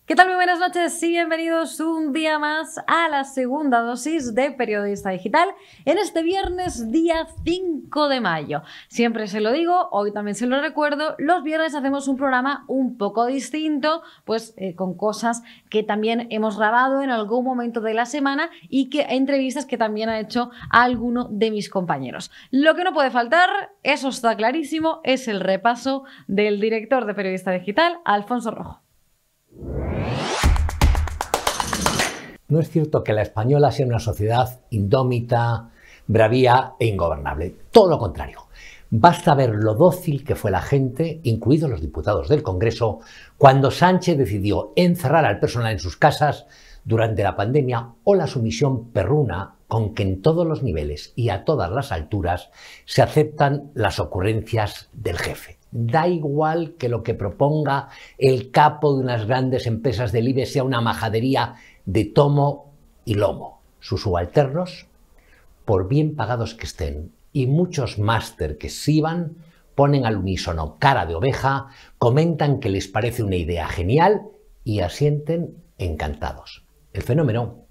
¿Qué tal? Muy buenas noches y bienvenidos un día más a la segunda dosis de Periodista Digital en este viernes día 5 de mayo. Siempre se lo digo, hoy también se lo recuerdo, los viernes hacemos un programa un poco distinto, pues con cosas que también hemos grabado en algún momento de la semana y que entrevistas que también ha hecho alguno de mis compañeros. Lo que no puede faltar, eso está clarísimo, es el repaso del director de Periodista Digital, Alfonso Rojo. No es cierto que la española sea una sociedad indómita, bravía e ingobernable. Todo lo contrario. Basta ver lo dócil que fue la gente, incluidos los diputados del Congreso, cuando Sánchez decidió encerrar al personal en sus casas durante la pandemia, o la sumisión perruna con que en todos los niveles y a todas las alturas se aceptan las ocurrencias del jefe. Da igual que lo que proponga el capo de unas grandes empresas del IBEX sea una majadería de tomo y lomo. Sus subalternos, por bien pagados que estén, y muchos máster que exhiban, ponen al unísono cara de oveja, comentan que les parece una idea genial y asienten encantados. El fenómeno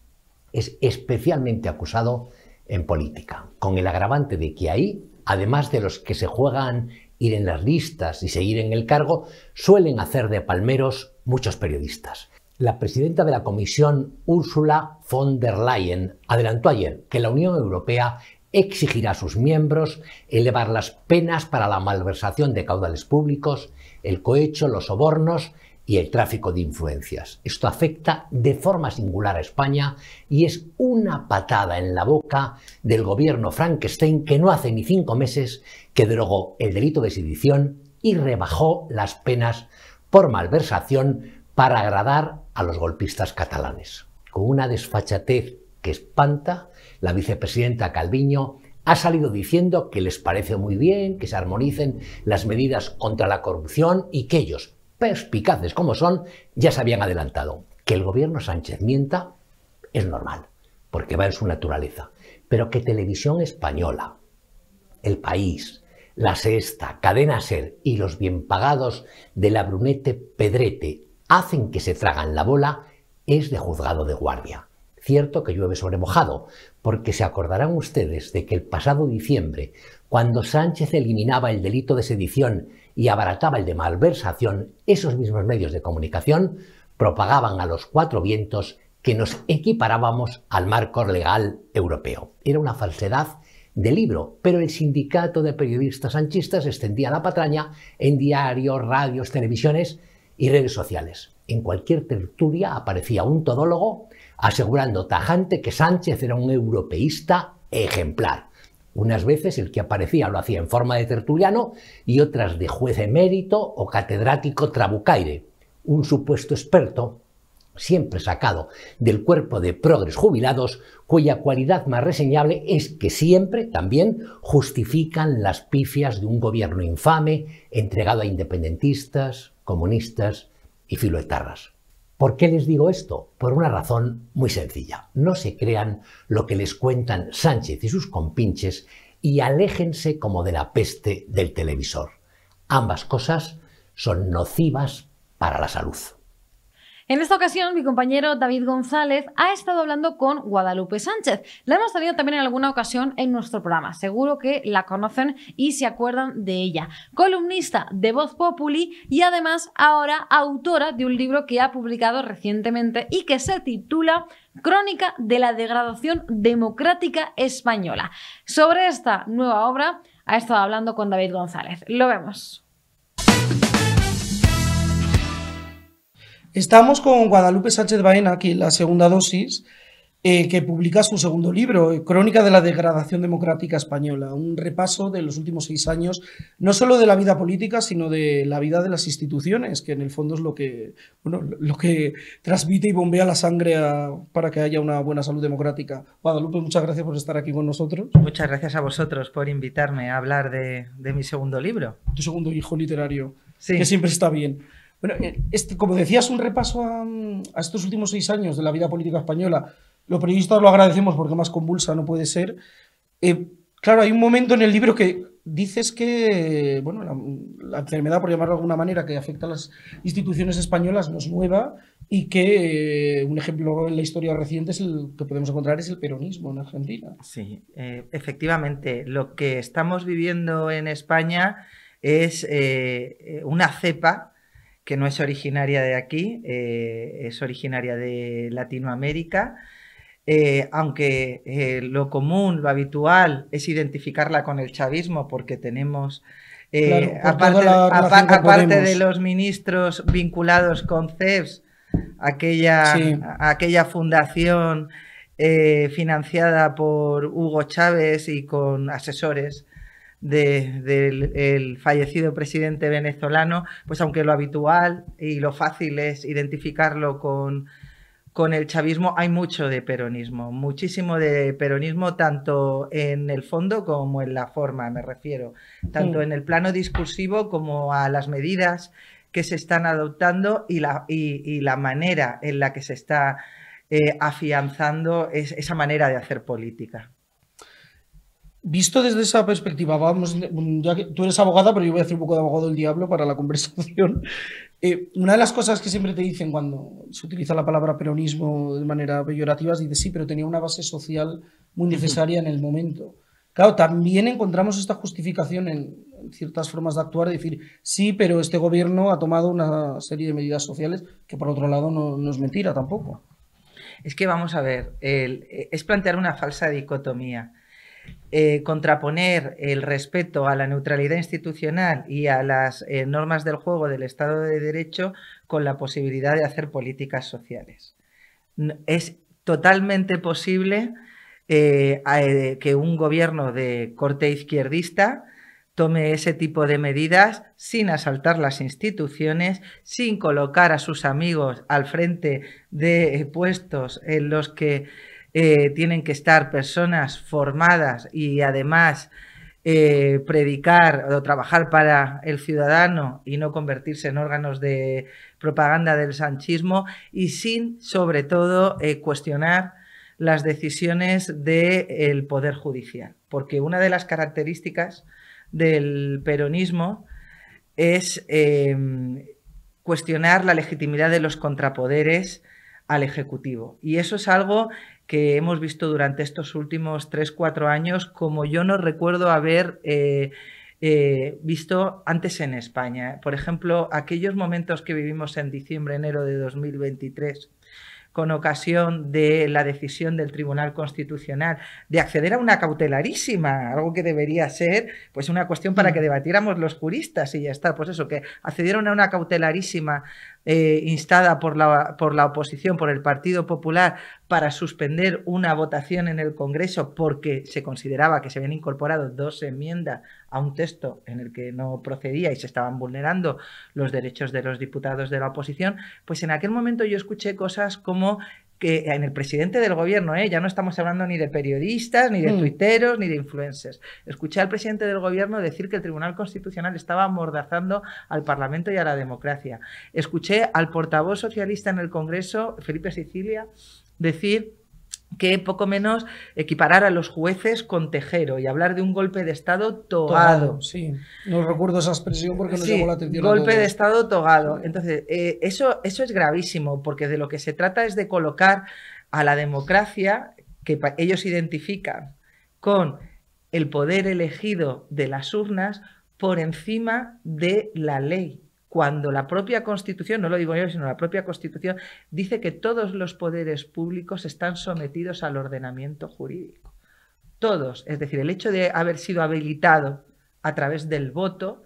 es especialmente acusado en política, con el agravante de que ahí, además de los que se juegan ir en las listas y seguir en el cargo, suelen hacer de palmeros muchos periodistas. La presidenta de la Comisión, Ursula von der Leyen, adelantó ayer que la Unión Europea exigirá a sus miembros elevar las penas para la malversación de caudales públicos, el cohecho, los sobornos y el tráfico de influencias. Esto afecta de forma singular a España y es una patada en la boca del gobierno Frankenstein que no hace ni 5 meses que derogó el delito de sedición y rebajó las penas por malversación para agradar a los golpistas catalanes. Con una desfachatez que espanta, la vicepresidenta Calviño ha salido diciendo que les parece muy bien que se armonicen las medidas contra la corrupción y que ellos, perspicaces como son, ya se habían adelantado. Que el gobierno Sánchez mienta es normal, porque va en su naturaleza. Pero que Televisión Española, El País, La Sexta, Cadena SER y los bien pagados de la Brunete Pedrete hacen que se tragan la bola es de juzgado de guardia. Cierto que llueve sobre mojado, porque se acordarán ustedes de que el pasado diciembre, cuando Sánchez eliminaba el delito de sedición y abarataba el de malversación, esos mismos medios de comunicación propagaban a los 4 vientos que nos equiparábamos al marco legal europeo. Era una falsedad de libro, pero el sindicato de periodistas sanchistas extendía la patraña en diarios, radios, televisiones y redes sociales. En cualquier tertulia aparecía un todólogo asegurando tajante que Sánchez era un europeísta ejemplar. Unas veces el que aparecía lo hacía en forma de tertuliano y otras de juez emérito o catedrático trabucaire, un supuesto experto siempre sacado del cuerpo de progres jubilados, cuya cualidad más reseñable es que siempre también justifican las pifias de un gobierno infame entregado a independentistas, comunistas y filoetarras. ¿Por qué les digo esto? Por una razón muy sencilla. No se crean lo que les cuentan Sánchez y sus compinches y aléjense como de la peste del televisor. Ambas cosas son nocivas para la salud. En esta ocasión, mi compañero David González ha estado hablando con Guadalupe Sánchez. La hemos tenido también en alguna ocasión en nuestro programa. Seguro que la conocen y se acuerdan de ella. Columnista de Voz Populi y además ahora autora de un libro que ha publicado recientemente y que se titula Crónica de la degradación democrática española. Sobre esta nueva obra ha estado hablando con David González. Lo vemos. Estamos con Guadalupe Sánchez Baena, aquí en la segunda dosis, que publica su segundo libro, Crónica de la degradación democrática española, un repaso de los últimos 6 años, no solo de la vida política, sino de la vida de las instituciones, que en el fondo es lo que transmite y bombea la sangre para que haya una buena salud democrática. Guadalupe, muchas gracias por estar aquí con nosotros. Muchas gracias a vosotros por invitarme a hablar de mi segundo libro. Tu segundo hijo literario, sí, que siempre está bien. Bueno, como decías, un repaso a estos últimos 6 años de la vida política española. Los periodistas lo agradecemos porque más convulsa no puede ser. Claro, hay un momento en el libro que dices que bueno, la enfermedad, por llamarlo de alguna manera, que afecta a las instituciones españolas no es nueva y que un ejemplo en la historia reciente es el que podemos encontrar es el peronismo en Argentina. Sí, efectivamente, lo que estamos viviendo en España es una cepa que no es originaria de aquí, es originaria de Latinoamérica. Aunque lo común, lo habitual es identificarla con el chavismo porque tenemos, Claro, por aparte, toda la relación con aparte de Podemos. los ministros vinculados con CEPS, Sí. aquella fundación financiada por Hugo Chávez y con asesores del fallecido presidente venezolano, pues aunque lo habitual y lo fácil es identificarlo con el chavismo, hay mucho de peronismo, muchísimo de peronismo, tanto en el fondo como en la forma, me refiero, tanto en el plano discursivo como a las medidas que se están adoptando y la manera en la que se está afianzando esa manera de hacer política. Visto desde esa perspectiva, vamos, ya que tú eres abogada, pero yo voy a hacer un poco de abogado del diablo para la conversación. Una de las cosas que siempre te dicen cuando se utiliza la palabra peronismo de manera peyorativa es, dice, sí, pero tenía una base social muy necesaria en el momento. Claro, también encontramos esta justificación en ciertas formas de actuar, de decir, sí, pero este gobierno ha tomado una serie de medidas sociales que por otro lado no es mentira tampoco. Es que vamos a ver, es plantear una falsa dicotomía. Contraponer el respeto a la neutralidad institucional y a las normas del juego del Estado de Derecho con la posibilidad de hacer políticas sociales. Es totalmente posible que un gobierno de corte izquierdista tome ese tipo de medidas sin asaltar las instituciones, sin colocar a sus amigos al frente de puestos en los que tienen que estar personas formadas y además predicar o trabajar para el ciudadano y no convertirse en órganos de propaganda del sanchismo, y sin, sobre todo, cuestionar las decisiones del Poder Judicial. Porque una de las características del peronismo es cuestionar la legitimidad de los contrapoderes al Ejecutivo. Y eso es algo que hemos visto durante estos últimos 3-4 años como yo no recuerdo haber visto antes en España. Por ejemplo, aquellos momentos que vivimos en diciembre, enero de 2023, con ocasión de la decisión del Tribunal Constitucional de acceder a una cautelarísima, algo que debería ser pues una cuestión para que debatiéramos los juristas y ya está, pues eso, que accedieron a una cautelarísima instada por la oposición, por el Partido Popular, para suspender una votación en el Congreso porque se consideraba que se habían incorporado 2 enmiendas a un texto en el que no procedía y se estaban vulnerando los derechos de los diputados de la oposición. Pues en aquel momento yo escuché cosas como que en el presidente del gobierno, ya no estamos hablando ni de periodistas, ni de tuiteros, ni de influencers. Escuché al presidente del gobierno decir que el Tribunal Constitucional estaba amordazando al Parlamento y a la democracia. Escuché al portavoz socialista en el Congreso, Felipe Sicilia, decir que poco menos equiparar a los jueces con Tejero y hablar de un golpe de Estado togado. Sí, no recuerdo esa expresión porque nos llamó la atención. Golpe de Estado togado. Entonces, eso es gravísimo, porque de lo que se trata es de colocar a la democracia, que ellos identifican con el poder elegido de las urnas, por encima de la ley. Cuando la propia Constitución, no lo digo yo, sino la propia Constitución, dice que todos los poderes públicos están sometidos al ordenamiento jurídico. Todos. Es decir, el hecho de haber sido habilitado a través del voto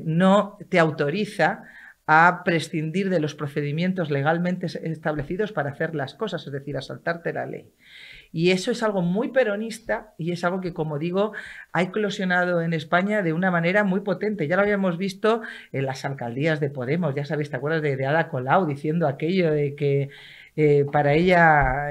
no te autoriza a prescindir de los procedimientos legalmente establecidos para hacer las cosas, es decir, a saltarte la ley. Y eso es algo muy peronista y es algo que, como digo, ha eclosionado en España de una manera muy potente. Ya lo habíamos visto en las alcaldías de Podemos, ya sabéis, ¿te acuerdas de Ada Colau diciendo aquello de que para ella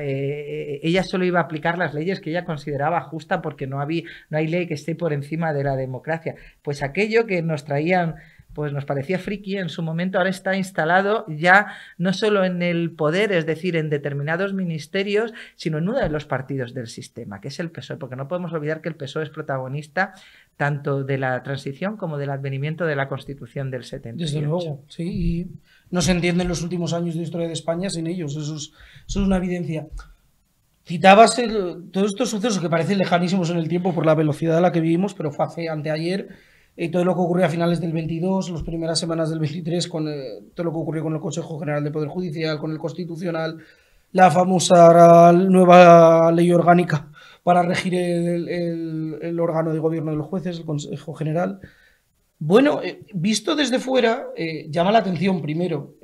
solo iba a aplicar las leyes que ella consideraba justas porque no hay ley que esté por encima de la democracia? Pues aquello que nos traían pues nos parecía friki en su momento, ahora está instalado ya no solo en el poder, es decir, en determinados ministerios, sino en uno de los partidos del sistema, que es el PSOE, porque no podemos olvidar que el PSOE es protagonista tanto de la transición como del advenimiento de la Constitución del 78. Desde luego, sí, y no se entienden los últimos años de historia de España sin ellos, eso es una evidencia. Citabas todos estos sucesos que parecen lejanísimos en el tiempo por la velocidad a la que vivimos, pero fue anteayer, todo lo que ocurrió a finales del 22, las primeras semanas del 23, con todo lo que ocurrió con el Consejo General del Poder Judicial, con el Constitucional, la famosa nueva ley orgánica para regir el órgano de gobierno de los jueces, el Consejo General. Bueno, visto desde fuera, llama la atención primero,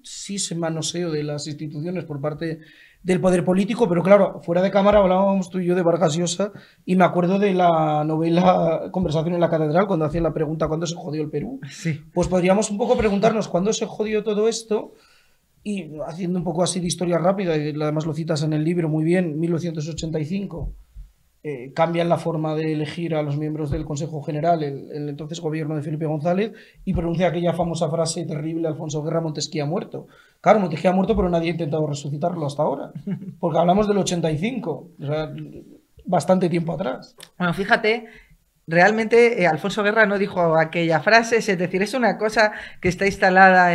sí ese manoseo de las instituciones por parte del poder político, pero claro, fuera de cámara hablábamos tú y yo de Vargas Llosa y me acuerdo de la novela Conversación en la Catedral, cuando hacían la pregunta ¿cuándo se jodió el Perú? Sí. Pues podríamos un poco preguntarnos cuándo se jodió todo esto y haciendo un poco así de historia rápida, y además lo citas en el libro muy bien, 1985. Cambian la forma de elegir a los miembros del Consejo General, el entonces gobierno de Felipe González, y pronuncia aquella famosa frase terrible: Alfonso Guerra, Montesquieu ha muerto. Claro, Montesquieu ha muerto, pero nadie ha intentado resucitarlo hasta ahora, porque hablamos del 85, o sea, bastante tiempo atrás. Bueno, fíjate, realmente Alfonso Guerra no dijo aquella frase, es decir, es una cosa que está instalada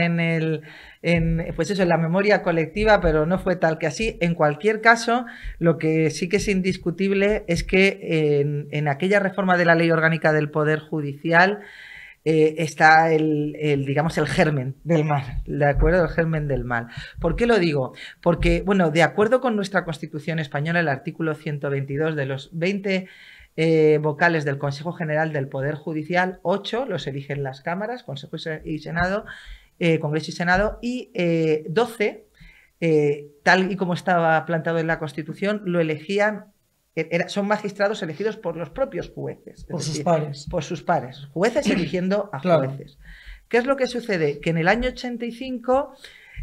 pues eso, en la memoria colectiva, pero no fue tal que así. En cualquier caso, lo que sí que es indiscutible es que en aquella reforma de la Ley Orgánica del Poder Judicial está digamos, el germen del mal, ¿de acuerdo? El germen del mal. ¿Por qué lo digo? Porque, bueno, de acuerdo con nuestra Constitución española, el artículo 122, de los 20 vocales del Consejo General del Poder Judicial, 8 los eligen las cámaras, Consejo y Senado, Congreso y Senado, y 12, tal y como estaba plantado en la Constitución, lo elegían, son magistrados elegidos por los propios jueces. Por sus pares. Por sus pares. Jueces eligiendo a jueces. ¿Qué es lo que sucede? Que en el año 85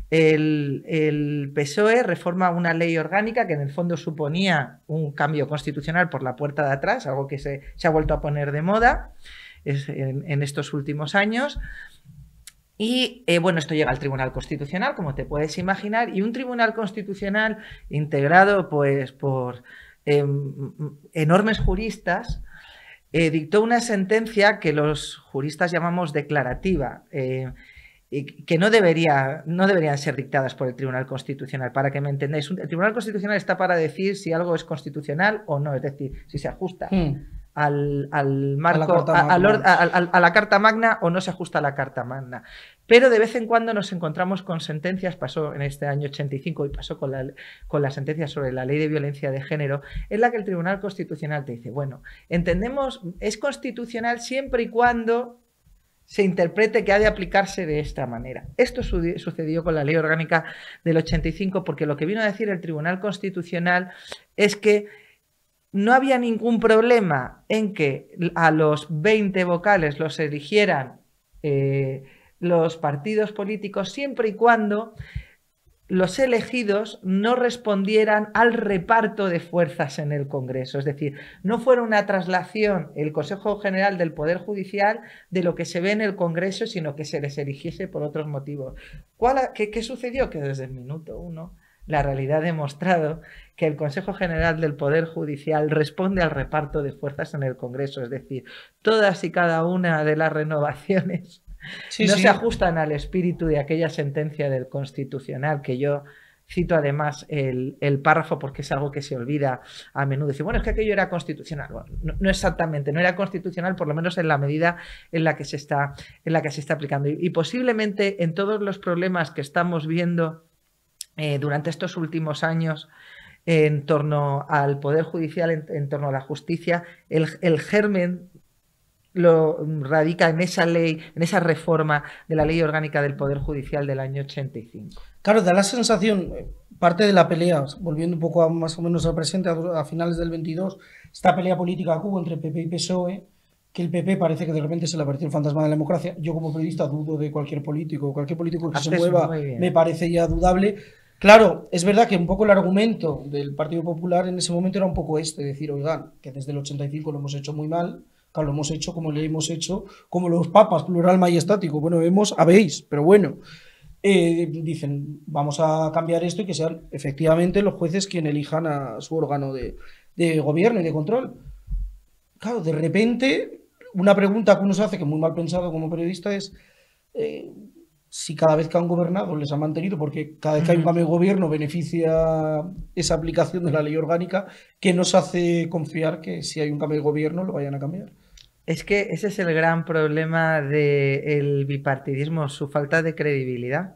el PSOE reforma una ley orgánica que en el fondo suponía un cambio constitucional por la puerta de atrás, algo que se ha vuelto a poner de moda en estos últimos años. Y bueno, esto llega al Tribunal Constitucional, como te puedes imaginar, y un Tribunal Constitucional integrado pues por enormes juristas dictó una sentencia que los juristas llamamos declarativa, que no deberían ser dictadas por el Tribunal Constitucional. Para que me entendáis, el Tribunal Constitucional está para decir si algo es constitucional o no, es decir, si se ajusta al marco, a la Carta Magna o no se ajusta a la Carta Magna. Pero de vez en cuando nos encontramos con sentencias, pasó en este año 85 y pasó con la sentencia sobre la Ley de Violencia de Género, en la que el Tribunal Constitucional te dice, bueno, entendemos, es constitucional siempre y cuando se interprete que ha de aplicarse de esta manera. Esto sucedió con la Ley Orgánica del 85, porque lo que vino a decir el Tribunal Constitucional es que no había ningún problema en que a los 20 vocales los eligieran los partidos políticos siempre y cuando los elegidos no respondieran al reparto de fuerzas en el Congreso. Es decir, no fuera una traslación el Consejo General del Poder Judicial de lo que se ve en el Congreso, sino que se les eligiese por otros motivos. ¿Qué sucedió? Que desde el minuto 1 la realidad ha demostrado que el Consejo General del Poder Judicial responde al reparto de fuerzas en el Congreso. Es decir, todas y cada una de las renovaciones se ajustan al espíritu de aquella sentencia del Constitucional, que yo cito además el párrafo porque es algo que se olvida a menudo. Dice, bueno, es que aquello era constitucional. Bueno, no exactamente, no era constitucional, por lo menos en la medida en la que se está aplicando. Y posiblemente en todos los problemas que estamos viendo durante estos últimos años en torno al Poder Judicial, en torno a la justicia, el germen lo radica en esa ley, en esa reforma de la Ley Orgánica del Poder Judicial del año 85. Claro, da la sensación, parte de la pelea, volviendo un poco más o menos al presente, a finales del 22, esta pelea política que hubo entre PP y PSOE, que el PP parece que de repente se le apareció el fantasma de la democracia. Yo como periodista dudo de cualquier político que se mueva, me parece ya dudable. Claro, es verdad que un poco el argumento del Partido Popular en ese momento era un poco decir, oigan, que desde el 85 lo hemos hecho muy mal, Claro, lo hemos hecho como le hemos hecho, como los papas, plural majestático. Bueno, habéis, pero bueno. Dicen, vamos a cambiar esto y que sean efectivamente los jueces quienes elijan a su órgano de gobierno y de control. Claro, de repente, una pregunta que uno se hace, que es muy mal pensado como periodista, es si cada vez que han gobernado les han mantenido, porque cada vez que hay un cambio de gobierno beneficia esa aplicación de la ley orgánica, que nos hace confiar que si hay un cambio de gobierno lo vayan a cambiar. Es que ese es el gran problema del bipartidismo, su falta de credibilidad.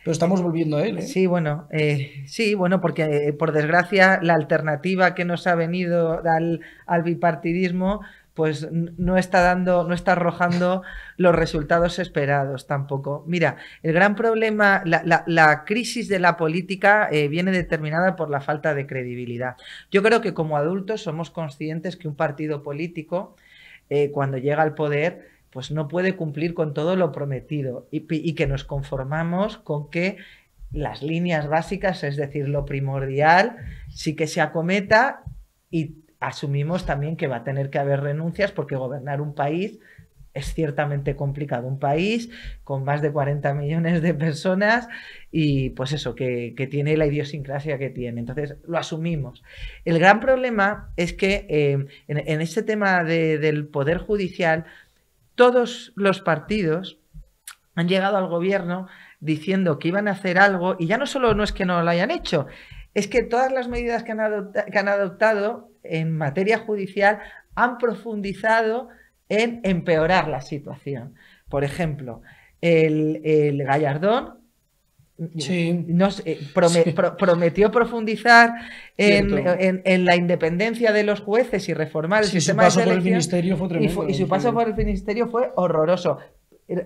Pero estamos volviendo a él, ¿eh? Sí, bueno, porque por desgracia la alternativa que nos ha venido al bipartidismo pues no está arrojando los resultados esperados tampoco. Mira, el gran problema, la crisis de la política viene determinada por la falta de credibilidad. Yo creo que como adultos somos conscientes que un partido político cuando llega al poder, pues no puede cumplir con todo lo prometido y que nos conformamos con que las líneas básicas, es decir, lo primordial, sí que se acometa y asumimos también que va a tener que haber renuncias porque gobernar un país es ciertamente complicado. Un país con más de 40 millones de personas y pues eso, que tiene la idiosincrasia que tiene. Entonces lo asumimos. El gran problema es que en este tema del Poder Judicial, todos los partidos han llegado al gobierno diciendo que iban a hacer algo y ya no solo no es que no lo hayan hecho, es que todas las medidas que han adoptado en materia judicial han profundizado en empeorar la situación. Por ejemplo, el Gallardón sí. Prometió profundizar en la independencia de los jueces y reformar el sistema de selección. Su paso por el ministerio fue tremendo. Y su paso por el ministerio fue horroroso.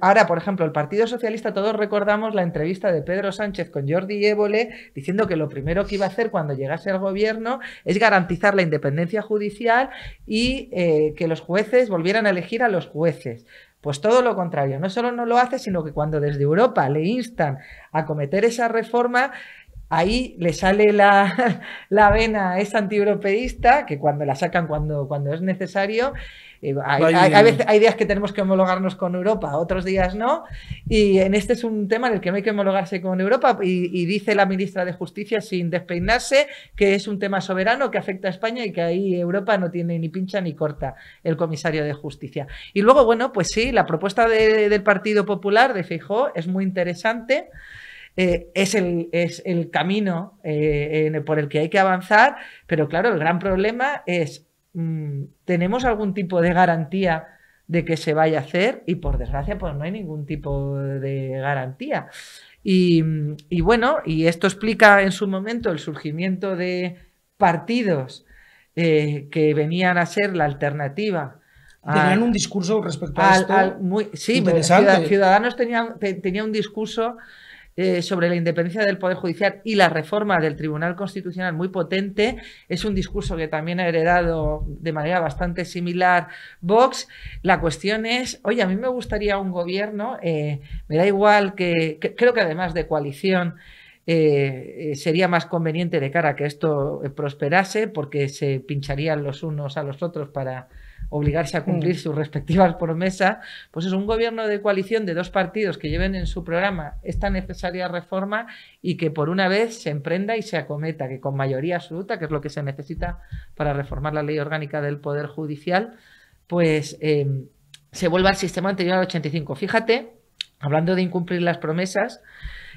Ahora, por ejemplo, el Partido Socialista, todos recordamos la entrevista de Pedro Sánchez con Jordi Évole diciendo que lo primero que iba a hacer cuando llegase al gobierno es garantizar la independencia judicial y que los jueces volvieran a elegir a los jueces. Pues todo lo contrario, no solo no lo hace, sino que cuando desde Europa le instan a cometer esa reforma, ahí le sale la vena esa antieuropeísta, que cuando la sacan cuando es necesario. Hay días que tenemos que homologarnos con Europa, otros días no, y en este es un tema en el que no hay que homologarse con Europa y dice la ministra de Justicia sin despeinarse que es un tema soberano que afecta a España y que ahí Europa no tiene ni pincha ni corta el comisario de Justicia. Y luego, bueno, pues sí, la propuesta del Partido Popular de Feijóo es muy interesante. Es el camino por el que hay que avanzar, pero claro, el gran problema es ¿tenemos algún tipo de garantía de que se vaya a hacer? Y por desgracia, pues no hay ningún tipo de garantía. Y bueno, y esto explica en su momento el surgimiento de partidos que venían a ser la alternativa. Tenían un discurso respecto a esto sí, interesante. Ciudadanos tenía un discurso sobre la independencia del Poder Judicial y la reforma del Tribunal Constitucional muy potente. Es un discurso que también ha heredado de manera bastante similar Vox. La cuestión es, oye, a mí me gustaría un gobierno, me da igual que creo que además de coalición sería más conveniente de cara a que esto prosperase porque se pincharían los unos a los otros para obligarse a cumplir sus respectivas promesas, pues es un gobierno de coalición de dos partidos que lleven en su programa esta necesaria reforma y que por una vez se emprenda y se acometa, que con mayoría absoluta, que es lo que se necesita para reformar la ley orgánica del Poder Judicial, pues se vuelva al sistema anterior al 85. Fíjate, hablando de incumplir las promesas,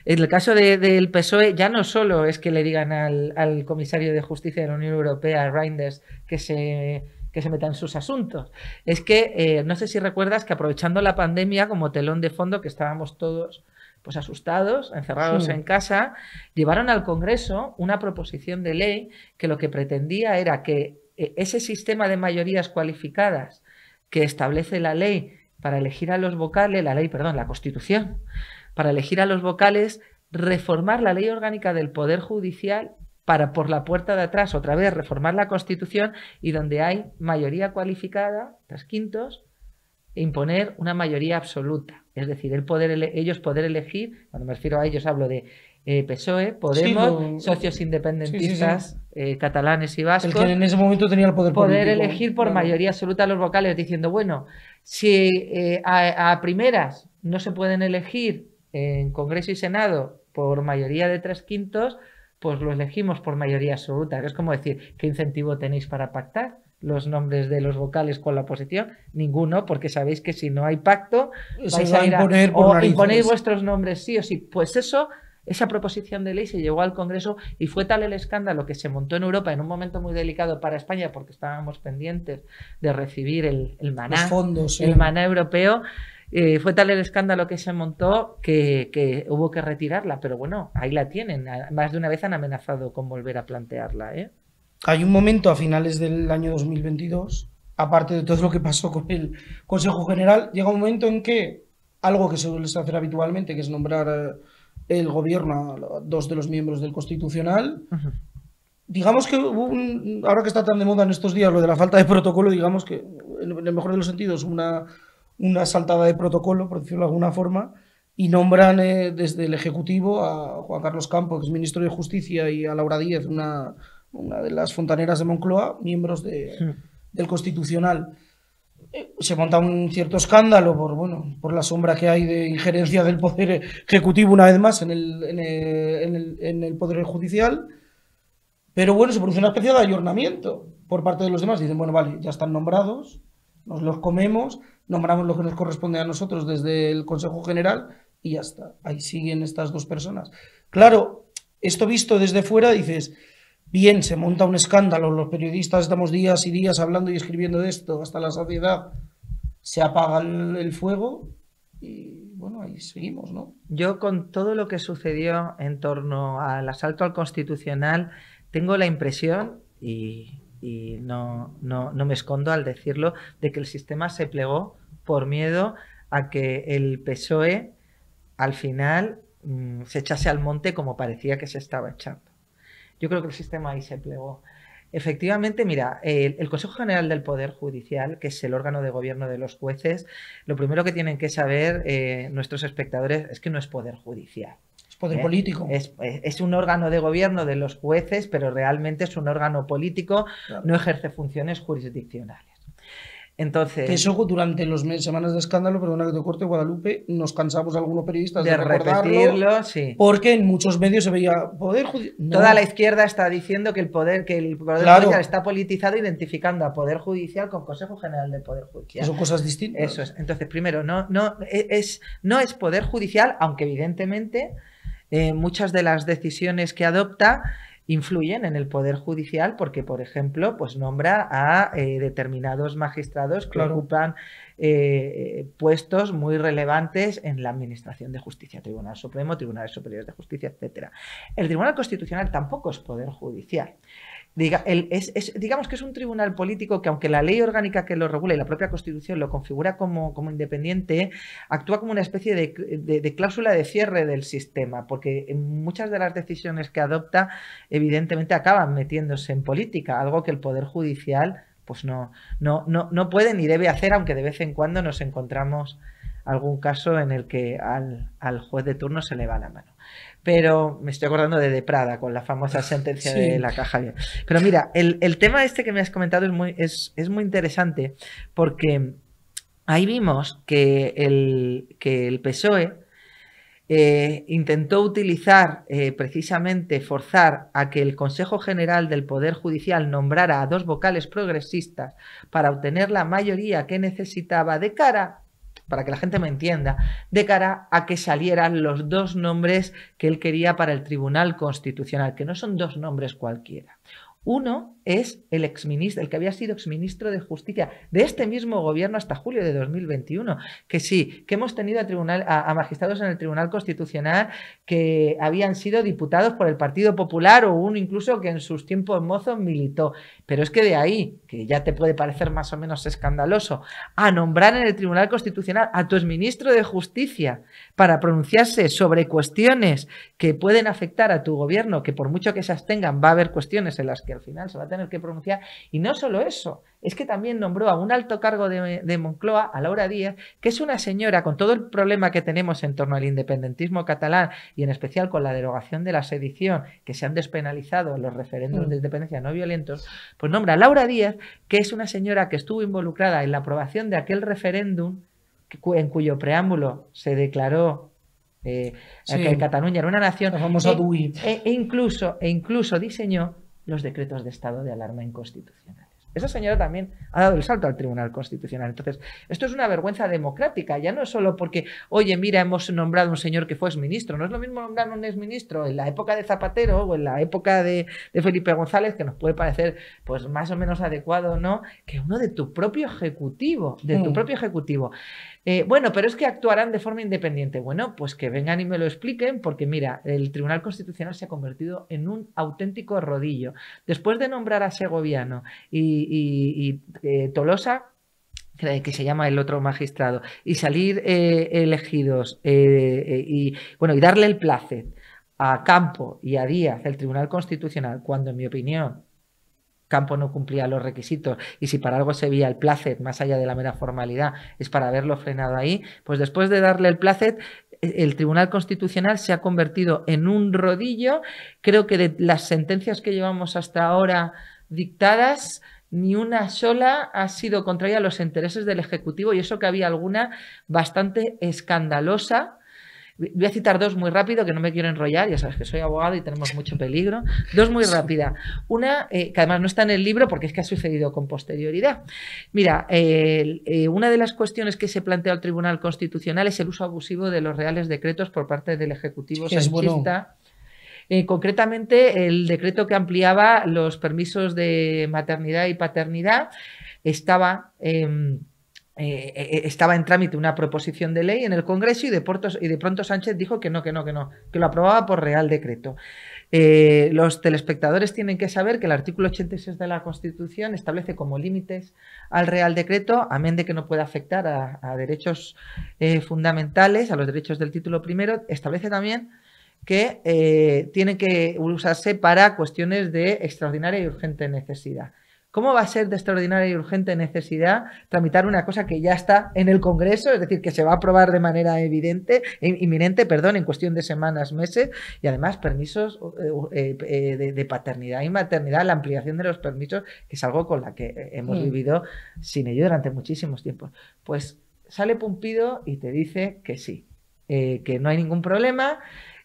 en el caso del PSOE ya no solo es que le digan al comisario de Justicia de la Unión Europea, Reinders, que se meta en sus asuntos. Es que, no sé si recuerdas que aprovechando la pandemia como telón de fondo, que estábamos todos pues asustados, encerrados en casa, llevaron al Congreso una proposición de ley que lo que pretendía era que ese sistema de mayorías cualificadas que establece la ley para elegir a los vocales, la Constitución, para elegir a los vocales, reformar la ley orgánica del Poder Judicial para por la puerta de atrás otra vez reformar la Constitución y donde hay mayoría cualificada, 3/5, imponer una mayoría absoluta. Es decir, ellos poder elegir, cuando me refiero a ellos hablo de PSOE, Podemos, Sí, socios independentistas catalanes y vascos, el que en ese momento tenía el poder político. elegir por mayoría absoluta a los vocales, diciendo, bueno, si a primeras no se pueden elegir en Congreso y Senado por mayoría de 3/5, pues lo elegimos por mayoría absoluta. Que es como decir, ¿qué incentivo tenéis para pactar los nombres de los vocales con la oposición? Ninguno, porque sabéis que si no hay pacto, vais a imponer o imponéis vuestros nombres sí o sí. Pues eso, esa proposición de ley se llevó al Congreso y fue tal el escándalo que se montó en Europa en un momento muy delicado para España, porque estábamos pendientes de recibir el maná, los fondos, el maná europeo. Fue tal el escándalo que se montó que hubo que retirarla, pero bueno, ahí la tienen. Más de una vez han amenazado con volver a plantearla, ¿eh? Hay un momento a finales del año 2022, aparte de todo lo que pasó con el Consejo General, llega un momento en que algo que se suele hacer habitualmente, que es nombrar el gobierno a 2 de los miembros del Constitucional, digamos que ahora que está tan de moda en estos días lo de la falta de protocolo, digamos que en el mejor de los sentidos una saltada de protocolo, por decirlo de alguna forma, y nombran desde el Ejecutivo a Juan Carlos Campos, exministro de Justicia, y a Laura Díez, una de las fontaneras de Moncloa, miembros del Constitucional. Se monta un cierto escándalo por la sombra que hay de injerencia del Poder Ejecutivo una vez más en el Poder Judicial, pero bueno, se produce una especie de ayornamiento por parte de los demás. Dicen, bueno, vale, ya están nombrados, nos los comemos, nombramos lo que nos corresponde a nosotros desde el Consejo General y ya está. Ahí siguen estas 2 personas. Claro, esto visto desde fuera dices, bien, se monta un escándalo, los periodistas estamos días y días hablando y escribiendo de esto hasta la saciedad, se apaga el fuego y bueno, ahí seguimos, ¿no? Yo con todo lo que sucedió en torno al asalto al Constitucional tengo la impresión, y no me escondo al decirlo, de que el sistema se plegó por miedo a que el PSOE al final se echase al monte como parecía que se estaba echando. Yo creo que el sistema ahí se plegó. Efectivamente, mira, el Consejo General del Poder Judicial, que es el órgano de gobierno de los jueces, lo primero que tienen que saber nuestros espectadores es que no es poder judicial. Es poder político. Es un órgano de gobierno de los jueces, pero realmente es un órgano político, claro. No ejerce funciones jurisdiccionales. Entonces, que eso durante las semanas de escándalo, perdona que te corte, Guadalupe, nos cansamos algunos periodistas de repetirlo, sí. Porque en muchos medios se veía poder judicial. No. Toda la izquierda está diciendo que el poder claro. Judicial está politizado, identificando a Poder Judicial con Consejo General del Poder Judicial. Son cosas distintas. Eso es. Entonces, primero, no es Poder Judicial, aunque evidentemente muchas de las decisiones que adopta influyen en el Poder Judicial porque, por ejemplo, pues nombra a determinados magistrados que claro. Ocupan puestos muy relevantes en la Administración de Justicia, Tribunal Supremo, Tribunales Superiores de Justicia, etc. El Tribunal Constitucional tampoco es Poder Judicial. Digamos que es un tribunal político que, aunque la ley orgánica que lo regula y la propia Constitución lo configura como independiente, actúa como una especie de cláusula de cierre del sistema, porque en muchas de las decisiones que adopta evidentemente acaban metiéndose en política, algo que el Poder Judicial pues no puede ni debe hacer, aunque de vez en cuando nos encontramos algún caso en el que al juez de turno se le va la mano. Pero me estoy acordando de Prada con la famosa sentencia sí. De la caja. Pero mira, el tema este que me has comentado es muy interesante porque ahí vimos que el PSOE intentó utilizar precisamente forzar a que el Consejo General del Poder Judicial nombrara a 2 vocales progresistas para obtener la mayoría que necesitaba de cara, para que la gente me entienda, de cara a que salieran los 2 nombres que él quería para el Tribunal Constitucional, que no son 2 nombres cualquiera. Uno es el que había sido exministro de Justicia de este mismo gobierno hasta julio de 2021, que sí, que hemos tenido a magistrados en el Tribunal Constitucional que habían sido diputados por el Partido Popular o uno incluso que en sus tiempos mozos militó. Pero es que de ahí, que ya te puede parecer más o menos escandaloso, a nombrar en el Tribunal Constitucional a tu exministro de Justicia para pronunciarse sobre cuestiones que pueden afectar a tu gobierno, que por mucho que se abstengan va a haber cuestiones en las que al final se va a tener que pronunciar. Y no solo eso, es que también nombró a un alto cargo de Moncloa, a Laura Díaz, que es una señora, con todo el problema que tenemos en torno al independentismo catalán y en especial con la derogación de la sedición, que se han despenalizado los referéndums de independencia no violentos, pues nombra a Laura Díaz, que es una señora que estuvo involucrada en la aprobación de aquel referéndum en cuyo preámbulo se declaró que Cataluña era una nación, la famosa DUI. e incluso diseñó los decretos de estado de alarma inconstitucionales. Esa señora también ha dado el salto al Tribunal Constitucional. Entonces, esto es una vergüenza democrática, ya no es solo porque, oye, mira, hemos nombrado un señor que fue exministro. No es lo mismo nombrar un exministro en la época de Zapatero o en la época de Felipe González, que nos puede parecer pues más o menos adecuado, ¿no?, que uno de tu propio ejecutivo, bueno, pero es que actuarán de forma independiente. Bueno, pues que vengan y me lo expliquen, porque mira, el Tribunal Constitucional se ha convertido en un auténtico rodillo. Después de nombrar a Segoviano y Tolosa, que se llama el otro magistrado, y salir elegidos y darle el plácet a Campo y a Díaz, el Tribunal Constitucional, cuando en mi opinión Campo no cumplía los requisitos y si para algo se veía el plácet, más allá de la mera formalidad, es para haberlo frenado ahí, pues después de darle el plácet, el Tribunal Constitucional se ha convertido en un rodillo. Creo que de las sentencias que llevamos hasta ahora dictadas, ni una sola ha sido contraria a los intereses del Ejecutivo, y eso que había alguna bastante escandalosa. Voy a citar dos muy rápido, que no me quiero enrollar, ya sabes que soy abogado y tenemos mucho peligro. Dos muy rápidas. Una, que además no está en el libro porque es que ha sucedido con posterioridad. Mira, una de las cuestiones que se plantea al Tribunal Constitucional es el uso abusivo de los reales decretos por parte del Ejecutivo sanchista. Concretamente, el decreto que ampliaba los permisos de maternidad y paternidad estaba en trámite una proposición de ley en el Congreso y de pronto Sánchez dijo que lo aprobaba por Real Decreto. Los telespectadores tienen que saber que el artículo 86 de la Constitución establece como límites al Real Decreto, amén de que no pueda afectar a derechos fundamentales, a los derechos del título primero, establece también que tiene que usarse para cuestiones de extraordinaria y urgente necesidad. ¿Cómo va a ser de extraordinaria y urgente necesidad tramitar una cosa que ya está en el Congreso? Es decir, que se va a aprobar de manera inminente, en cuestión de semanas, meses, y además permisos de paternidad y maternidad, la ampliación de los permisos, que es algo con la que hemos vivido sin ello durante muchísimos tiempos. Pues sale Pumpido y te dice que sí, que no hay ningún problema,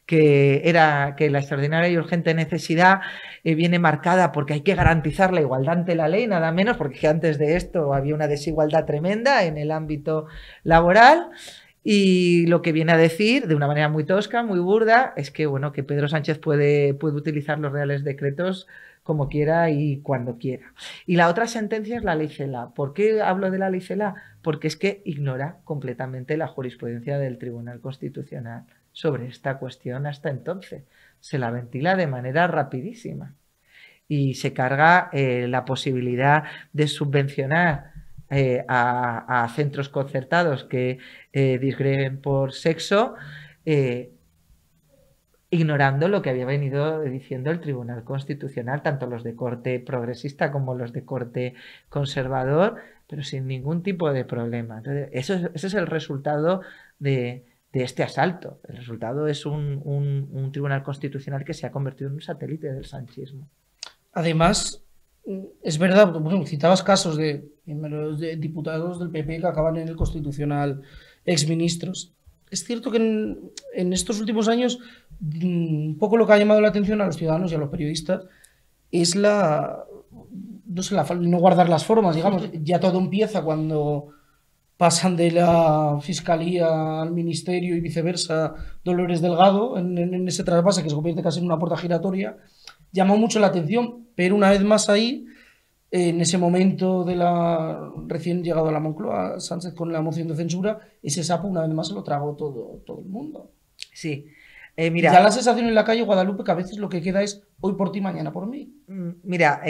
que la extraordinaria y urgente necesidad viene marcada porque hay que garantizar la igualdad ante la ley, nada menos, porque antes de esto había una desigualdad tremenda en el ámbito laboral. Y lo que viene a decir, de una manera muy tosca, muy burda, es que, bueno, que Pedro Sánchez puede utilizar los reales decretos como quiera y cuando quiera. Y la otra sentencia es la ley Celaá. ¿Por qué hablo de la ley Celaá? Porque es que ignora completamente la jurisprudencia del Tribunal Constitucional sobre esta cuestión hasta entonces. Se la ventila de manera rapidísima y se carga la posibilidad de subvencionar a centros concertados que disgreguen por sexo, ignorando lo que había venido diciendo el Tribunal Constitucional, tanto los de corte progresista como los de corte conservador, pero sin ningún tipo de problema. Entonces, ese es el resultado de este asalto. El resultado es un Tribunal Constitucional que se ha convertido en un satélite del sanchismo. Además, es verdad, bueno, citabas casos de diputados del PP que acaban en el Constitucional, exministros. Es cierto que en estos últimos años un poco lo que ha llamado la atención a los ciudadanos y a los periodistas es no guardar las formas, digamos. Ya todo empieza cuando pasan de la Fiscalía al Ministerio y viceversa, Dolores Delgado, en ese trasvase que se convierte casi en una puerta giratoria. Llamó mucho la atención, pero una vez más ahí, en ese momento de recién llegado a la Moncloa, Sánchez con la moción de censura, ese sapo una vez más se lo tragó todo el mundo. Sí. Mira, ya la sensación en la calle, Guadalupe, que a veces lo que queda es hoy por ti, mañana por mí. Mira,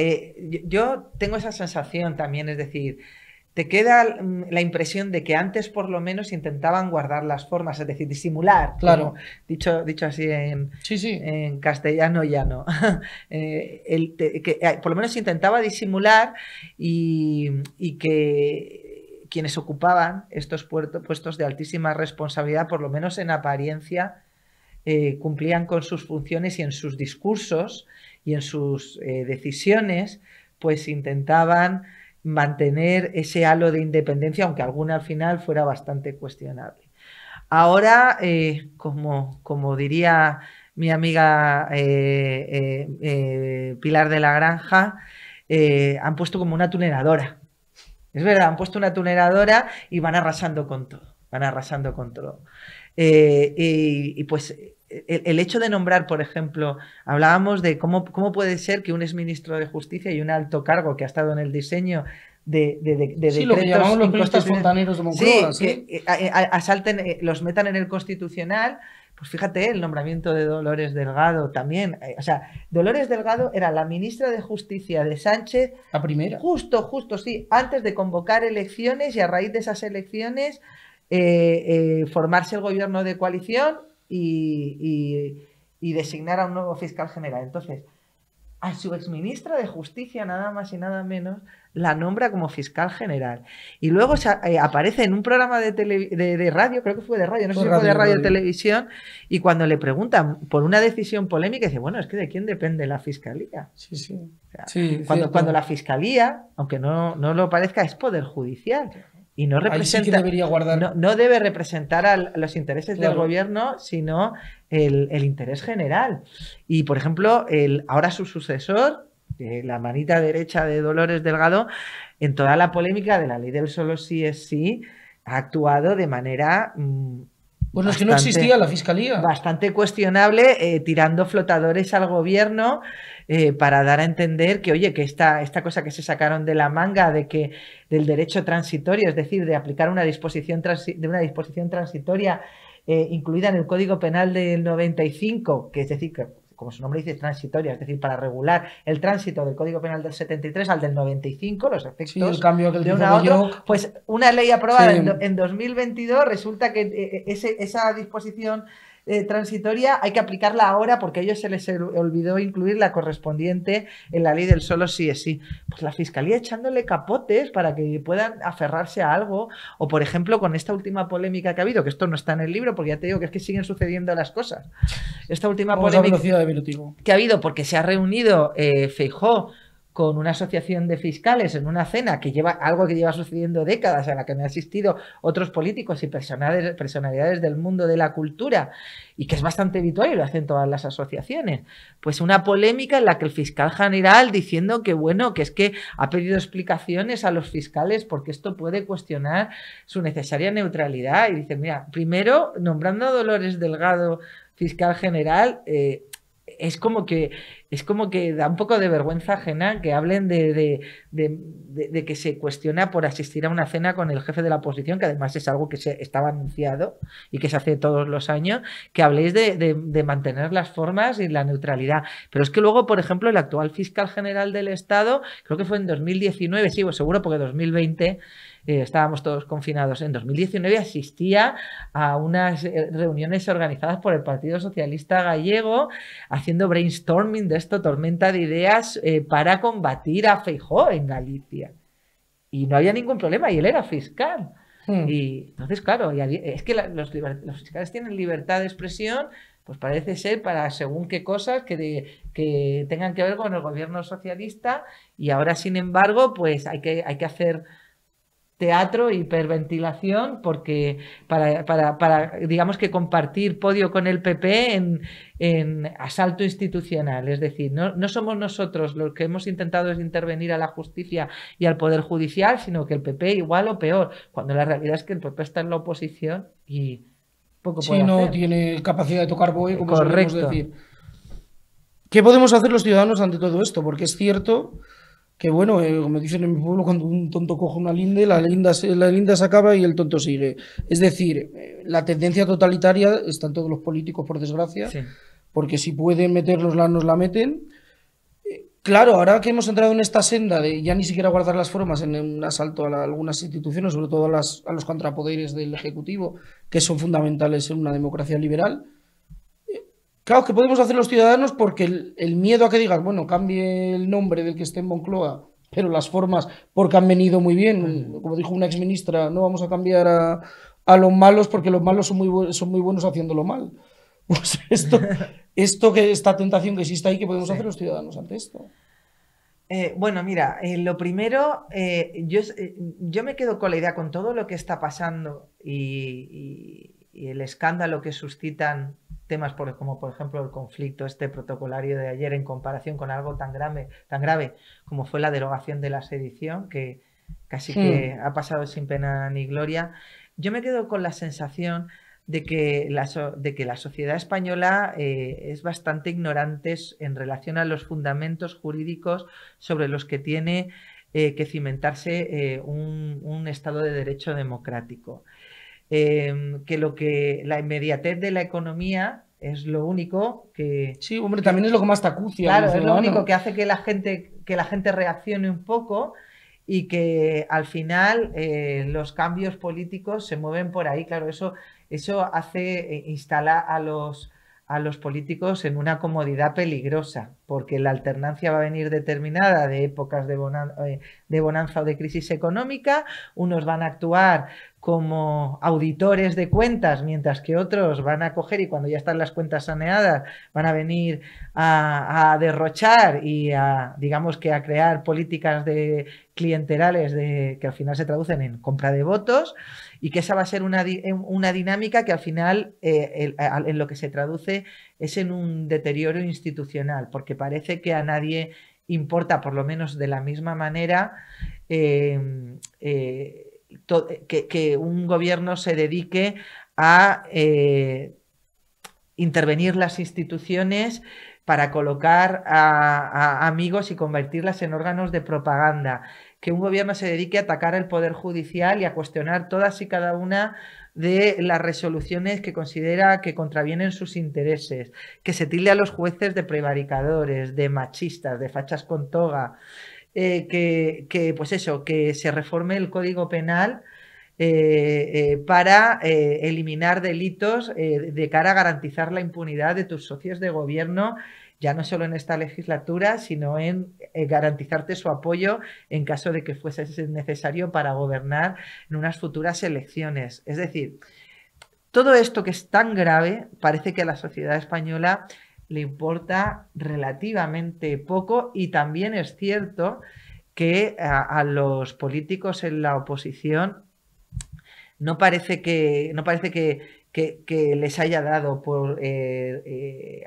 yo tengo esa sensación también, es decir, te queda la impresión de que antes por lo menos intentaban guardar las formas, es decir, disimular. Claro. Dicho así Sí. en castellano llano. Por lo menos intentaba disimular y que quienes ocupaban estos puestos de altísima responsabilidad, por lo menos en apariencia, cumplían con sus funciones y en sus discursos y en sus decisiones, pues intentaban mantener ese halo de independencia, aunque alguna al final fuera bastante cuestionable. Ahora, como diría mi amiga Pilar de la Granja, han puesto como una tuneladora. Es verdad, han puesto una tuneladora y van arrasando con todo. Van arrasando con todo. Y pues el hecho de nombrar, por ejemplo, hablábamos de cómo puede ser que un exministro de Justicia y un alto cargo que ha estado en el diseño de decretos, lo que llamamos los periodistas fontaneros de Moncloa, que asalten, los metan en el Constitucional. Pues fíjate, el nombramiento de Dolores Delgado también. O sea, Dolores Delgado era la ministra de Justicia de Sánchez. La primera. Justo, sí, antes de convocar elecciones y a raíz de esas elecciones formarse el gobierno de coalición y designar a un nuevo fiscal general. Entonces, a su exministra de Justicia, nada más y nada menos, la nombra como fiscal general. Y luego aparece en un programa de radio, creo que fue de radio, no sé si fue de radio o televisión, y cuando le preguntan por una decisión polémica, dice, bueno, es que ¿de quién depende la fiscalía? Sí, sí. O sea, cuando la fiscalía, aunque no lo parezca, es poder judicial. Y no representa, sí que debería guardar. No debe representar a los intereses del gobierno, sino el interés general. Y, por ejemplo, ahora su sucesor, la manita derecha de Dolores Delgado, en toda la polémica de la ley del solo sí es sí, ha actuado de manera... Bueno, es que no existía la fiscalía. Bastante cuestionable, tirando flotadores al gobierno para dar a entender que, oye, que esta cosa que se sacaron de la manga del derecho transitorio, es decir, de aplicar una disposición transitoria incluida en el Código Penal del 95, que es decir, que como su nombre dice, transitoria, es decir, para regular el tránsito del Código Penal del 73 al del 95, los efectos el cambio de una a otro, pues una ley aprobada en 2022, resulta que esa disposición transitoria hay que aplicarla ahora porque a ellos se les olvidó incluir la correspondiente en la ley del solo sí es sí. Pues la Fiscalía echándole capotes para que puedan aferrarse a algo, o por ejemplo con esta última polémica que ha habido, que esto no está en el libro porque ya te digo que es que siguen sucediendo las cosas. Esta última polémica que ha habido porque se ha reunido Feijóo con una asociación de fiscales en una cena que lleva algo que lleva sucediendo décadas, a la que han asistido otros políticos y personalidades del mundo de la cultura, y que es bastante habitual y lo hacen todas las asociaciones. Pues una polémica en la que el fiscal general diciendo que, bueno, que es que ha pedido explicaciones a los fiscales porque esto puede cuestionar su necesaria neutralidad. Y dice, mira, primero, nombrando a Dolores Delgado fiscal general, es como que da un poco de vergüenza ajena que hablen de que se cuestiona por asistir a una cena con el jefe de la oposición, que además es algo que estaba anunciado y que se hace todos los años, que habléis de mantener las formas y la neutralidad. Pero es que luego, por ejemplo, el actual fiscal general del Estado, creo que fue en 2019, sí, pues seguro porque 2020... estábamos todos confinados. En 2019 asistía a unas reuniones organizadas por el Partido Socialista Gallego haciendo brainstorming de esto, tormenta de ideas para combatir a Feijóo en Galicia. Y no había ningún problema, y él era fiscal. Y entonces, claro, es que los fiscales tienen libertad de expresión, pues parece ser para según qué cosas que tengan que ver con el gobierno socialista, y ahora, sin embargo, pues hay que hacer teatro, hiperventilación, porque para digamos que compartir podio con el PP en asalto institucional. Es decir, no somos nosotros los que hemos intentado intervenir a la justicia y al Poder Judicial, sino que el PP igual o peor, cuando la realidad es que el PP está en la oposición y poco puede hacer. No tiene capacidad de tocar buey, como solemos decir. ¿Qué podemos hacer los ciudadanos ante todo esto? Porque es cierto que, bueno, como dicen en mi pueblo, cuando un tonto coge una linde, la linda se acaba y el tonto sigue. Es decir, la tendencia totalitaria está en todos los políticos, por desgracia, porque si pueden meternos nos la meten. Claro, ahora que hemos entrado en esta senda de ya ni siquiera guardar las formas en un asalto a algunas instituciones, sobre todo a los contrapoderes del Ejecutivo, que son fundamentales en una democracia liberal, claro, que podemos hacer los ciudadanos porque el miedo a que digas, bueno, cambie el nombre del que esté en Moncloa, pero las formas, porque han venido muy bien, como dijo una exministra, no vamos a cambiar a los malos porque los malos son muy buenos haciéndolo mal. Pues esta tentación que existe ahí, ¿qué podemos hacer los ciudadanos ante esto? Bueno, mira, lo primero, yo me quedo con la idea, con todo lo que está pasando y el escándalo que suscitan temas como por ejemplo el conflicto protocolario de ayer en comparación con algo tan grave como fue la derogación de la sedición, que casi que ha pasado sin pena ni gloria. Yo me quedo con la sensación de que la sociedad española es bastante ignorante en relación a los fundamentos jurídicos sobre los que tiene que cimentarse un Estado de Derecho democrático. Que la inmediatez de la economía es lo único que... Sí, hombre, también es lo que más te acucia. Claro, es lo único que hace que la gente reaccione un poco y que al final los cambios políticos se mueven por ahí. Claro, eso instala a los políticos en una comodidad peligrosa, porque la alternancia va a venir determinada de épocas de bonanza o de crisis económica. Unos van a actuar como auditores de cuentas, mientras que otros van a coger y cuando ya están las cuentas saneadas van a venir a derrochar y digamos que a crear políticas clienterales que al final se traducen en compra de votos, y que esa va a ser una dinámica que al final en lo que se traduce es en un deterioro institucional, porque parece que a nadie importa, por lo menos de la misma manera, que un gobierno se dedique a intervenir las instituciones para colocar a amigos y convertirlas en órganos de propaganda, que un gobierno se dedique a atacar el Poder Judicial y a cuestionar todas y cada una de las resoluciones que considera que contravienen sus intereses, que se tilde a los jueces de prevaricadores, de machistas, de fachas con toga, pues eso, que se reforme el Código Penal para eliminar delitos de cara a garantizar la impunidad de tus socios de gobierno, ya no solo en esta legislatura, sino en garantizarte su apoyo en caso de que fuese necesario para gobernar en unas futuras elecciones. Es decir, todo esto que es tan grave parece que a la sociedad española le importa relativamente poco, y también es cierto que a los políticos en la oposición no parece que les haya dado por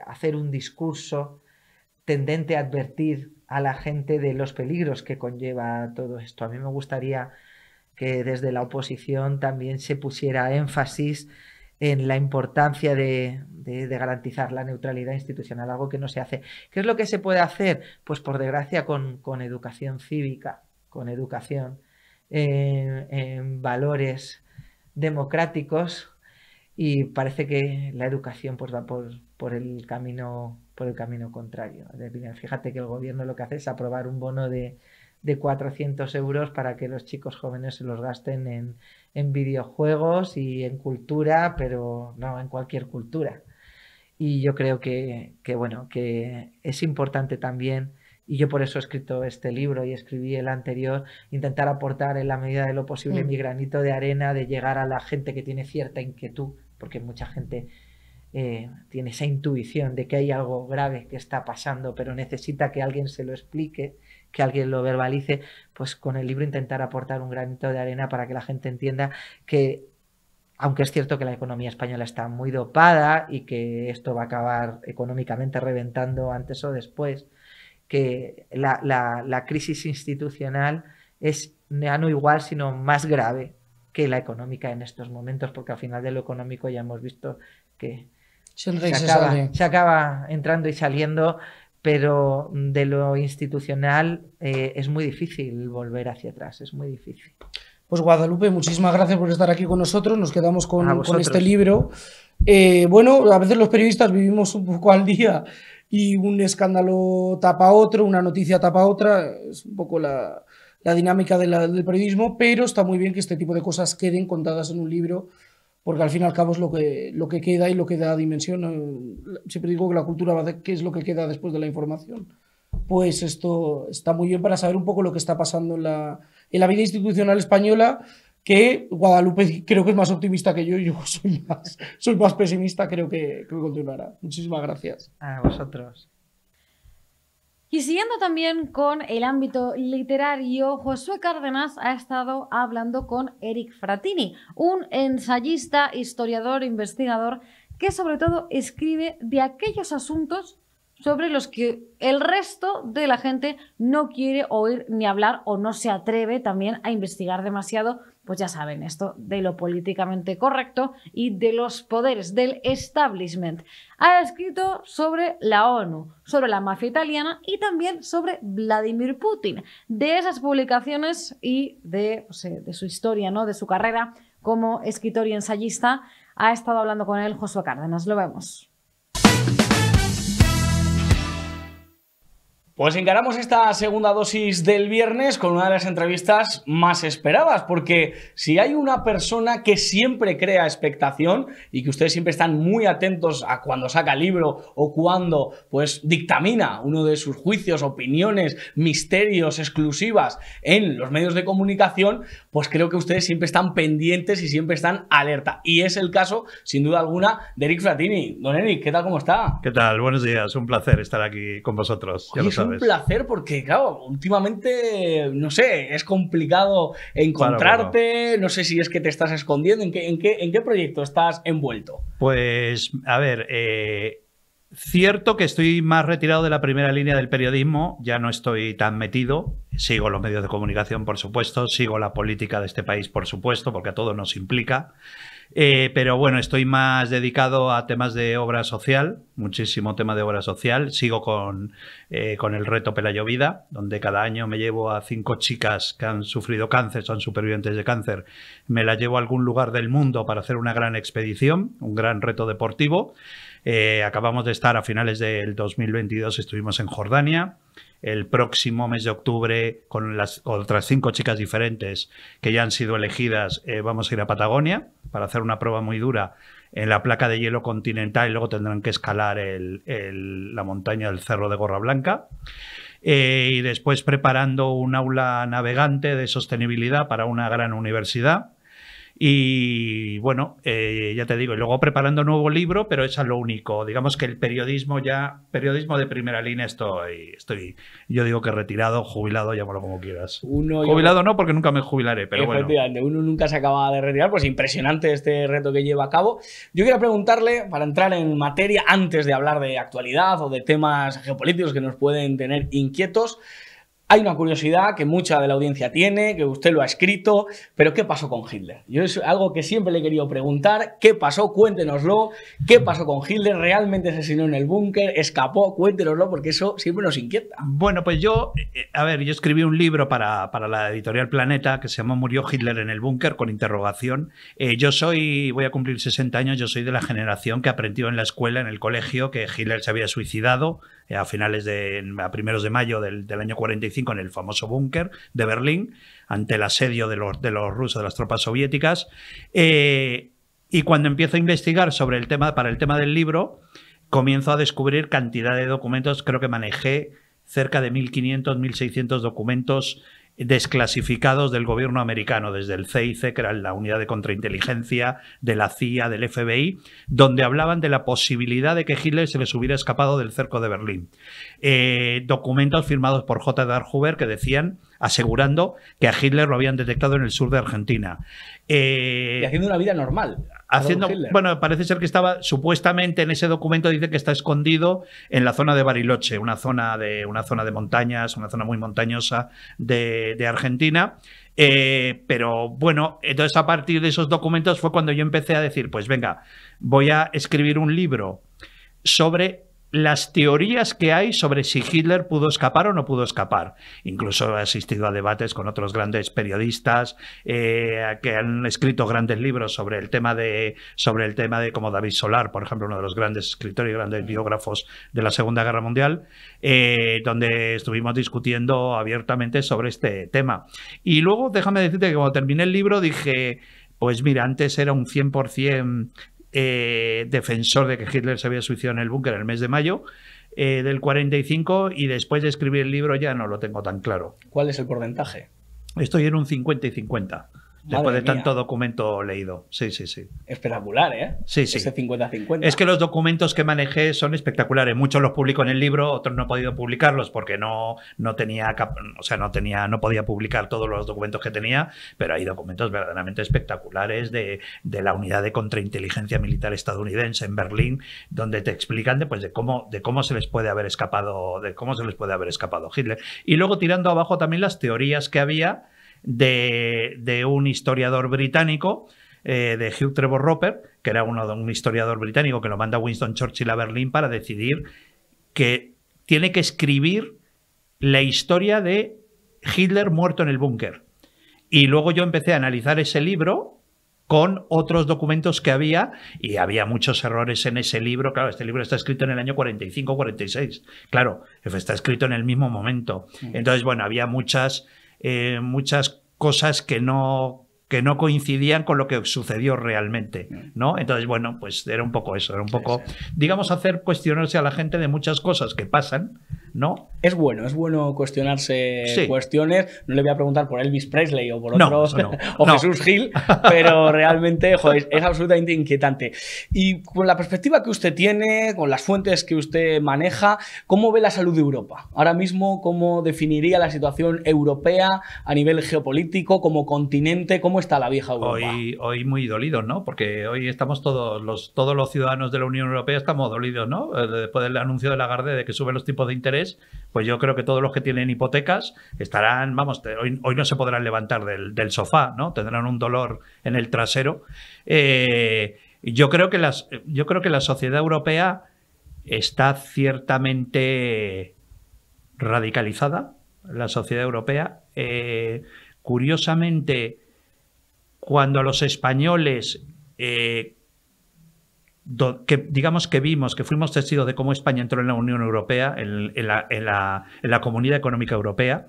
hacer un discurso tendente a advertir a la gente de los peligros que conlleva todo esto. A mí me gustaría que desde la oposición también se pusiera énfasis en la importancia de garantizar la neutralidad institucional, algo que no se hace. ¿Qué es lo que se puede hacer? Pues por desgracia con educación cívica, con educación en valores democráticos, y parece que la educación pues va por el camino contrario. Fíjate que el gobierno lo que hace es aprobar un bono de 400 euros para que los chicos jóvenes se los gasten en videojuegos y en cultura, pero no en cualquier cultura. Y yo creo que es importante también, y yo por eso he escrito este libro y escribí el anterior, intentar aportar en la medida de lo posible mi granito de arena, de llegar a la gente que tiene cierta inquietud, porque mucha gente tiene esa intuición de que hay algo grave que está pasando, pero necesita que alguien se lo explique, que alguien lo verbalice. Pues con el libro intentar aportar un granito de arena para que la gente entienda que, aunque es cierto que la economía española está muy dopada y que esto va a acabar económicamente reventando antes o después, que la crisis institucional es ya no igual, sino más grave que la económica en estos momentos, porque al final de lo económico ya hemos visto que se acaba entrando y saliendo, pero de lo institucional es muy difícil volver hacia atrás, es muy difícil. Pues Guadalupe, muchísimas gracias por estar aquí con nosotros, nos quedamos con este libro. Bueno, a veces los periodistas vivimos un poco al día y un escándalo tapa otro, una noticia tapa otra. Es un poco la dinámica del periodismo, pero está muy bien que este tipo de cosas queden contadas en un libro, porque al fin y al cabo es lo que queda y lo que da dimensión. Siempre digo que la cultura va de qué es lo que queda después de la información. Pues esto está muy bien para saber un poco lo que está pasando en la vida institucional española, que Guadalupe creo que es más optimista que yo soy más pesimista, creo que continuará. Muchísimas gracias. A vosotros. Y siguiendo también con el ámbito literario, Josué Cárdenas ha estado hablando con Eric Frattini, un ensayista, historiador, investigador, que sobre todo escribe de aquellos asuntos sobre los que el resto de la gente no quiere oír ni hablar o no se atreve también a investigar demasiado. Pues ya saben, esto de lo políticamente correcto y de los poderes del establishment. Ha escrito sobre la ONU, sobre la mafia italiana y también sobre Vladimir Putin. De esas publicaciones y de su historia, ¿no?, de su carrera como escritor y ensayista, ha estado hablando con él Josué Cárdenas. Lo vemos. Pues encaramos esta segunda dosis del viernes con una de las entrevistas más esperadas, porque si hay una persona que siempre crea expectación y que ustedes siempre están muy atentos a cuando saca libro o cuando pues dictamina uno de sus juicios, opiniones, misterios, exclusivas en los medios de comunicación, pues creo que ustedes siempre están pendientes y siempre están alerta. Y es el caso, sin duda alguna, de Eric Frattini. Don Eric, ¿qué tal? ¿Cómo está? ¿Qué tal? Buenos días. Un placer estar aquí con vosotros. Ya lo sabes. Un placer porque, claro, últimamente, no sé, es complicado encontrarte, claro. No sé si es que te estás escondiendo, ¿en qué proyecto estás envuelto? Pues, a ver, cierto que estoy más retirado de la primera línea del periodismo, ya no estoy tan metido, sigo los medios de comunicación, por supuesto, sigo la política de este país, por supuesto, porque a todo nos implica. Pero bueno, estoy más dedicado a temas de obra social, muchísimo tema de obra social. Sigo con el reto Pelayo Vida, donde cada año me llevo a 5 chicas que han sufrido cáncer, son supervivientes de cáncer. Me las llevo a algún lugar del mundo para hacer una gran expedición, un gran reto deportivo. Acabamos de estar a finales del 2022, estuvimos en Jordania. El próximo mes de octubre, con las otras 5 chicas diferentes que ya han sido elegidas, vamos a ir a Patagonia para hacer una prueba muy dura en la placa de hielo continental y luego tendrán que escalar la montaña del Cerro de Gorra Blanca. Y después preparando un aula navegante de sostenibilidad para una gran universidad. Y bueno, ya te digo, y luego preparando un nuevo libro, pero eso es lo único. Digamos que el periodismo de primera línea estoy, yo digo que retirado, jubilado, llámalo como quieras. Jubilado no, porque nunca me jubilaré, pero bueno. Uno nunca se acaba de retirar, pues impresionante este reto que lleva a cabo. Yo quiero preguntarle, para entrar en materia, antes de hablar de actualidad o de temas geopolíticos que nos pueden tener inquietos, hay una curiosidad que mucha de la audiencia tiene, que usted lo ha escrito, pero ¿qué pasó con Hitler? Yo es algo que siempre le he querido preguntar. ¿Qué pasó? Cuéntenoslo. ¿Qué pasó con Hitler? ¿Realmente asesinó en el búnker? ¿Escapó? Cuéntenoslo, porque eso siempre nos inquieta. Bueno, pues yo escribí un libro para la editorial Planeta que se llama Murió Hitler en el búnker, con interrogación. Voy a cumplir 60 años, yo soy de la generación que aprendió en la escuela, en el colegio, que Hitler se había suicidado a primeros de mayo del año 45 en el famoso búnker de Berlín, ante el asedio de los rusos, de las tropas soviéticas. Y cuando empiezo a investigar sobre el tema, para el tema del libro, comienzo a descubrir cantidad de documentos. Creo que manejé cerca de 1.500, 1.600 documentos desclasificados del gobierno americano, desde el CIC, que era la unidad de contrainteligencia, de la CIA, del FBI, donde hablaban de la posibilidad de que Hitler se les hubiera escapado del cerco de Berlín. Documentos firmados por J. Edgar Hoover que decían, asegurando que a Hitler lo habían detectado en el sur de Argentina. Y haciendo una vida normal. Bueno, parece ser que estaba, supuestamente en ese documento dice que está escondido en la zona de Bariloche, una zona de montañas, una zona muy montañosa de Argentina. Pero bueno, entonces a partir de esos documentos fue cuando yo empecé a decir, pues venga, voy a escribir un libro sobre las teorías que hay sobre si Hitler pudo escapar o no pudo escapar. Incluso he asistido a debates con otros grandes periodistas que han escrito grandes libros sobre el tema de como David Solar, por ejemplo, uno de los grandes escritores y grandes biógrafos de la Segunda Guerra Mundial, donde estuvimos discutiendo abiertamente sobre este tema. Y luego, déjame decirte que cuando terminé el libro dije, pues mira, antes era un 100% defensor de que Hitler se había suicidado en el búnker en el mes de mayo del 45, y después de escribir el libro ya no lo tengo tan claro. ¿Cuál es el porcentaje? Estoy en un 50 y 50. Después de tanto documento leído. Sí, sí, sí. Espectacular, ¿eh? Sí, sí. Ese 50-50. Es que los documentos que manejé son espectaculares. Muchos los publico en el libro, otros no he podido publicarlos porque no podía publicar todos los documentos que tenía, pero hay documentos verdaderamente espectaculares de la unidad de contrainteligencia militar estadounidense en Berlín, donde te explican de cómo se les puede haber escapado, Hitler. Y luego tirando abajo también las teorías que había de un historiador británico, de Hugh Trevor Roper, que era un historiador británico que lo manda Winston Churchill a Berlín para decidir que tiene que escribir la historia de Hitler muerto en el búnker. Y luego yo empecé a analizar ese libro con otros documentos que había, y había muchos errores en ese libro. Claro, este libro está escrito en el año 45-46. Claro, está escrito en el mismo momento. Entonces, bueno, había muchas cosas que no coincidían con lo que sucedió realmente, ¿no? Entonces, bueno, pues era un poco eso, era un poco, digamos, hacer cuestionarse a la gente de muchas cosas que pasan, ¿no? Es bueno cuestionarse cuestiones. No le voy a preguntar por Elvis Presley o por otros, o Jesús Gil, pero realmente, joder, es absolutamente inquietante. Y con la perspectiva que usted tiene, con las fuentes que usted maneja, ¿cómo ve la salud de Europa? Ahora mismo, ¿cómo definiría la situación europea a nivel geopolítico, como continente? ¿Cómo está la vieja Europa? Hoy muy dolidos, ¿no? Porque hoy estamos todos los ciudadanos de la Unión Europea estamos dolidos, ¿no? Después del anuncio de Lagarde de que suben los tipos de interés, pues yo creo que todos los que tienen hipotecas estarán, vamos, hoy no se podrán levantar del sofá, ¿no? Tendrán un dolor en el trasero. Yo creo que la sociedad europea está ciertamente radicalizada, la sociedad europea. Curiosamente, cuando a los españoles, digamos que vimos, que fuimos testigos de cómo España entró en la Unión Europea, en la Comunidad Económica Europea,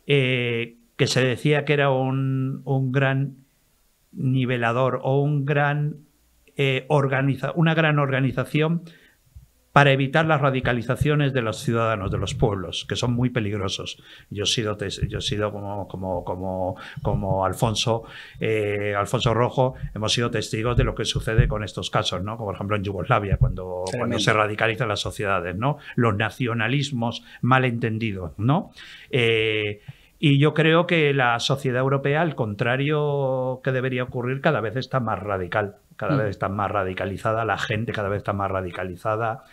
que se decía que era un gran nivelador o una gran organización para evitar las radicalizaciones de los ciudadanos, de los pueblos, que son muy peligrosos. Yo he sido como Alfonso Rojo, hemos sido testigos de lo que sucede con estos casos, ¿no? Como por ejemplo en Yugoslavia, cuando se radicalizan las sociedades, ¿no? Los nacionalismos malentendidos, ¿no? Y yo creo que la sociedad europea, al contrario que debería ocurrir, cada vez está más radical. Cada vez está más radicalizada, la gente cada vez está más radicalizada.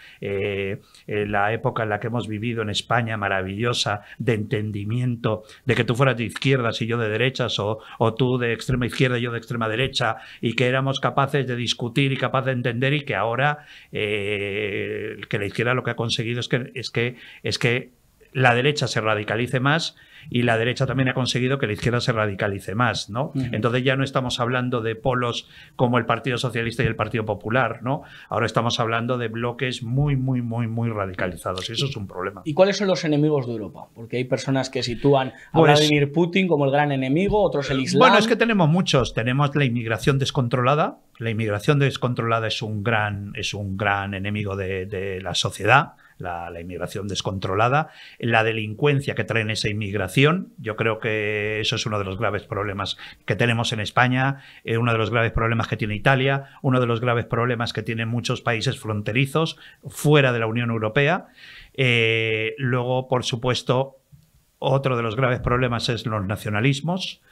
La época en la que hemos vivido en España, maravillosa, de entendimiento, de que tú fueras de izquierdas y yo de derechas, o tú de extrema izquierda y yo de extrema derecha, y que éramos capaces de discutir y capaces de entender, y que ahora que la izquierda lo que ha conseguido es que la derecha se radicalice más, y la derecha también ha conseguido que la izquierda se radicalice más, ¿no? Entonces ya no estamos hablando de polos como el Partido Socialista y el Partido Popular, ¿no? Ahora estamos hablando de bloques muy, muy, muy, muy radicalizados, y eso es un problema. ¿Y cuáles son los enemigos de Europa? Porque hay personas que sitúan a Vladimir Putin como el gran enemigo, otros el Islam. Bueno, es que tenemos muchos. Tenemos la inmigración descontrolada. La inmigración descontrolada es un gran enemigo de la sociedad. La inmigración descontrolada, la delincuencia que trae esa inmigración. Yo creo que eso es uno de los graves problemas que tenemos en España, uno de los graves problemas que tiene Italia, uno de los graves problemas que tienen muchos países fronterizos fuera de la Unión Europea. Luego, por supuesto, otro de los graves problemas es los nacionalismos.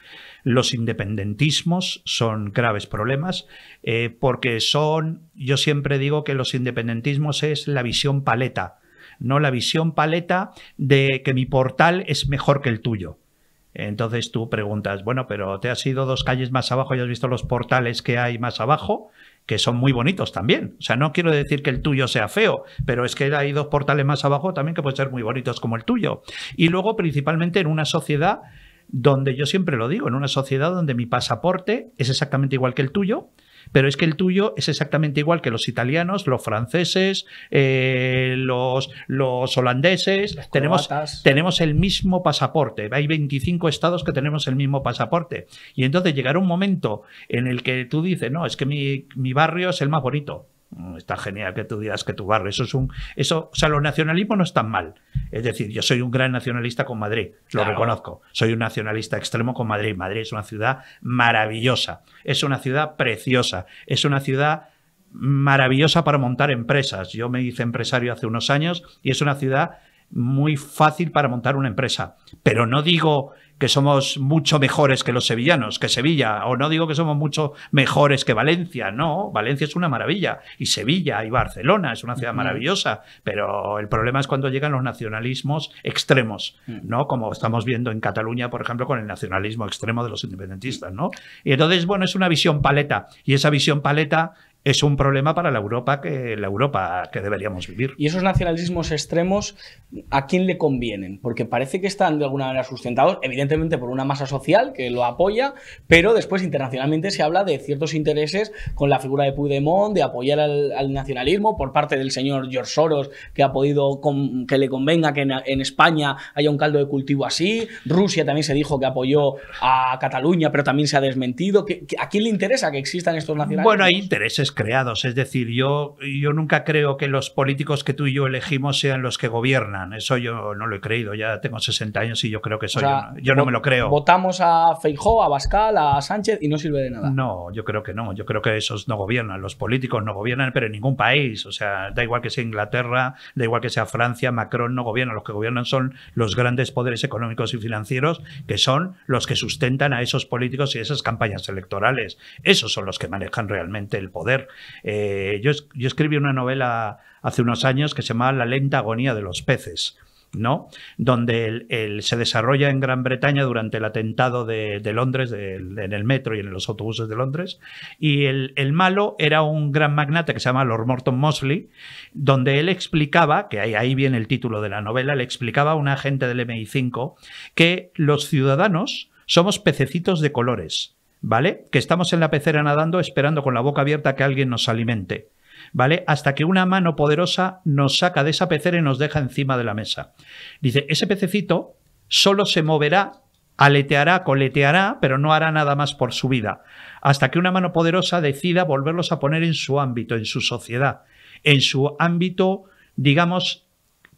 Los independentismos son graves problemas, porque yo siempre digo que los independentismos es la visión paleta, no la visión paleta de que mi portal es mejor que el tuyo. Entonces tú preguntas, bueno, pero ¿te has ido 2 calles más abajo y has visto los portales que hay más abajo? que son muy bonitos también. O sea, no quiero decir que el tuyo sea feo, pero es que hay 2 portales más abajo también que pueden ser muy bonitos como el tuyo. Y luego, principalmente en una sociedad donde, yo siempre lo digo, en una sociedad donde mi pasaporte es exactamente igual que el tuyo, pero es que el tuyo es exactamente igual que los italianos, los franceses, los holandeses. Tenemos el mismo pasaporte. Hay 25 estados que tenemos el mismo pasaporte. Y entonces llegará un momento en el que tú dices, no, es que mi barrio es el más bonito. Está genial que tú digas que tu barrio, o sea, los nacionalismos no están mal. Es decir, yo soy un gran nacionalista con Madrid, lo reconozco. Soy un nacionalista extremo con Madrid. Madrid es una ciudad maravillosa, es una ciudad preciosa, es una ciudad maravillosa para montar empresas. Yo me hice empresario hace unos años y es una ciudad muy fácil para montar una empresa. Pero no digo que somos mucho mejores que los sevillanos, que Sevilla, o no digo que somos mucho mejores que Valencia, no, Valencia es una maravilla, y Sevilla y Barcelona es una ciudad maravillosa, pero el problema es cuando llegan los nacionalismos extremos, ¿no? Como estamos viendo en Cataluña, por ejemplo, con el nacionalismo extremo de los independentistas, ¿no? Y entonces, bueno, es una visión paleta, y esa visión paleta es un problema para la Europa que deberíamos vivir. ¿Y esos nacionalismos extremos a quién le convienen? Porque parece que están de alguna manera sustentados, evidentemente por una masa social que lo apoya, pero después internacionalmente se habla de ciertos intereses con la figura de Puigdemont, de apoyar al nacionalismo por parte del señor George Soros, que ha podido que le convenga que en España haya un caldo de cultivo así. Rusia también se dijo que apoyó a Cataluña, pero también se ha desmentido. ¿A quién le interesa que existan estos nacionalismos? Bueno, hay intereses creados, es decir, yo nunca creo que los políticos que tú y yo elegimos sean los que gobiernan. Eso yo no lo he creído, ya tengo 60 años y yo creo que soy, yo no me lo creo. Votamos a Feijóo, a Abascal, a Sánchez y no sirve de nada. No, yo creo que no, yo creo que esos no gobiernan, los políticos no gobiernan, pero en ningún país, o sea, da igual que sea Inglaterra, da igual que sea Francia, Macron no gobierna, los que gobiernan son los grandes poderes económicos y financieros, que son los que sustentan a esos políticos y esas campañas electorales. Esos son los que manejan realmente el poder. Yo escribí una novela hace unos años que se llamaba La lenta agonía de los peces, ¿no? Donde se desarrolla en Gran Bretaña durante el atentado de Londres, en el metro y en los autobuses de Londres, y el malo era un gran magnate que se llama Lord Morton Mosley, donde él explicaba, que ahí viene el título de la novela, le explicaba a un agente del MI5 que los ciudadanos somos pececitos de colores, ¿vale? Que estamos en la pecera nadando esperando con la boca abierta que alguien nos alimente, ¿vale? Hasta que una mano poderosa nos saca de esa pecera y nos deja encima de la mesa. Dice, ese pececito solo se moverá, aleteará, coleteará, pero no hará nada más por su vida, hasta que una mano poderosa decida volverlos a poner en su ámbito, en su sociedad, en su ámbito, digamos,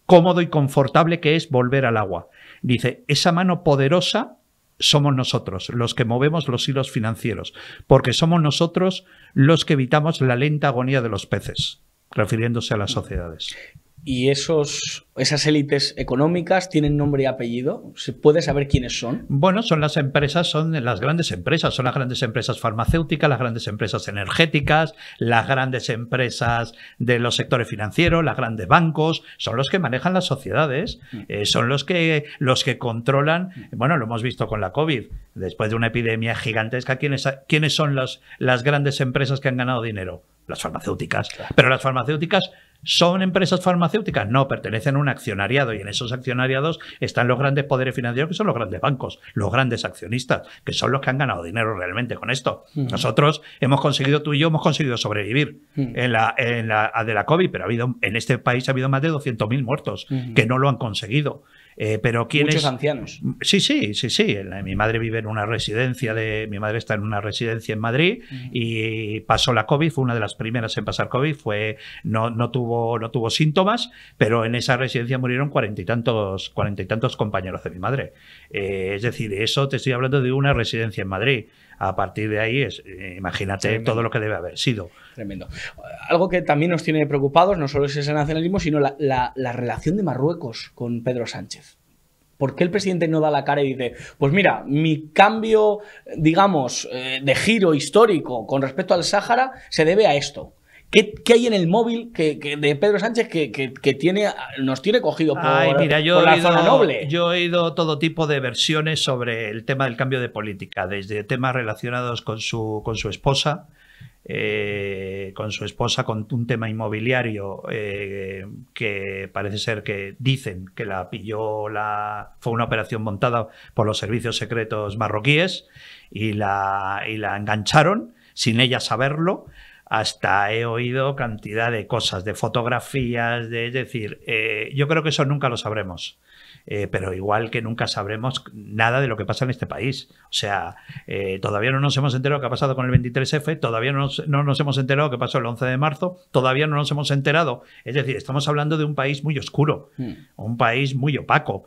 cómodo y confortable, que es volver al agua. Dice, esa mano poderosa somos nosotros, los que movemos los hilos financieros, porque somos nosotros los que evitamos la lenta agonía de los peces, refiriéndose a las sociedades. ¿Y esas élites económicas tienen nombre y apellido? ¿Se puede saber quiénes son? Bueno, son las empresas, son las grandes empresas farmacéuticas, las grandes empresas energéticas, las grandes empresas de los sectores financieros, los grandes bancos, son los que manejan las sociedades, son los que controlan, bueno, lo hemos visto con la COVID, después de una epidemia gigantesca, ¿quiénes son las grandes empresas que han ganado dinero? Las farmacéuticas. Claro. Pero las farmacéuticas ¿son empresas farmacéuticas? No, pertenecen a un accionariado, y en esos accionariados están los grandes poderes financieros, que son los grandes bancos, los grandes accionistas, que son los que han ganado dinero realmente con esto. Nosotros tú y yo hemos conseguido sobrevivir en la de la COVID, pero en este país ha habido más de 200.000 muertos que no lo han conseguido. Pero muchos ancianos. Sí. Mi madre vive en una residencia mi madre está en una residencia en Madrid y pasó la COVID, fue una de las primeras en pasar COVID, no tuvo síntomas, pero en esa residencia murieron 40 y tantos compañeros de mi madre. Es decir, eso te estoy hablando de una residencia en Madrid. A partir de ahí, imagínate tremendo. Todo lo que debe haber sido. Tremendo. Algo que también nos tiene preocupados, no solo es ese nacionalismo, sino la relación de Marruecos con Pedro Sánchez. ¿Por qué el presidente no da la cara y dice, pues mira, mi cambio, digamos, de giro histórico con respecto al Sáhara se debe a esto? ¿Qué hay en el móvil de Pedro Sánchez que nos tiene cogido por la zona noble? Yo he oído todo tipo de versiones sobre el tema del cambio de política, desde temas relacionados con su esposa, con su esposa con un tema inmobiliario que parece ser que dicen que la pilló, fue una operación montada por los servicios secretos marroquíes y la engancharon sin ella saberlo. Hasta he oído cantidad de cosas, de fotografías, es decir, yo creo que eso nunca lo sabremos. Pero igual que nunca sabremos nada de lo que pasa en este país. O sea, todavía no nos hemos enterado qué ha pasado con el 23F, todavía no nos hemos enterado qué pasó el 11 de marzo, todavía no nos hemos enterado. Es decir, estamos hablando de un país muy oscuro, un país muy opaco.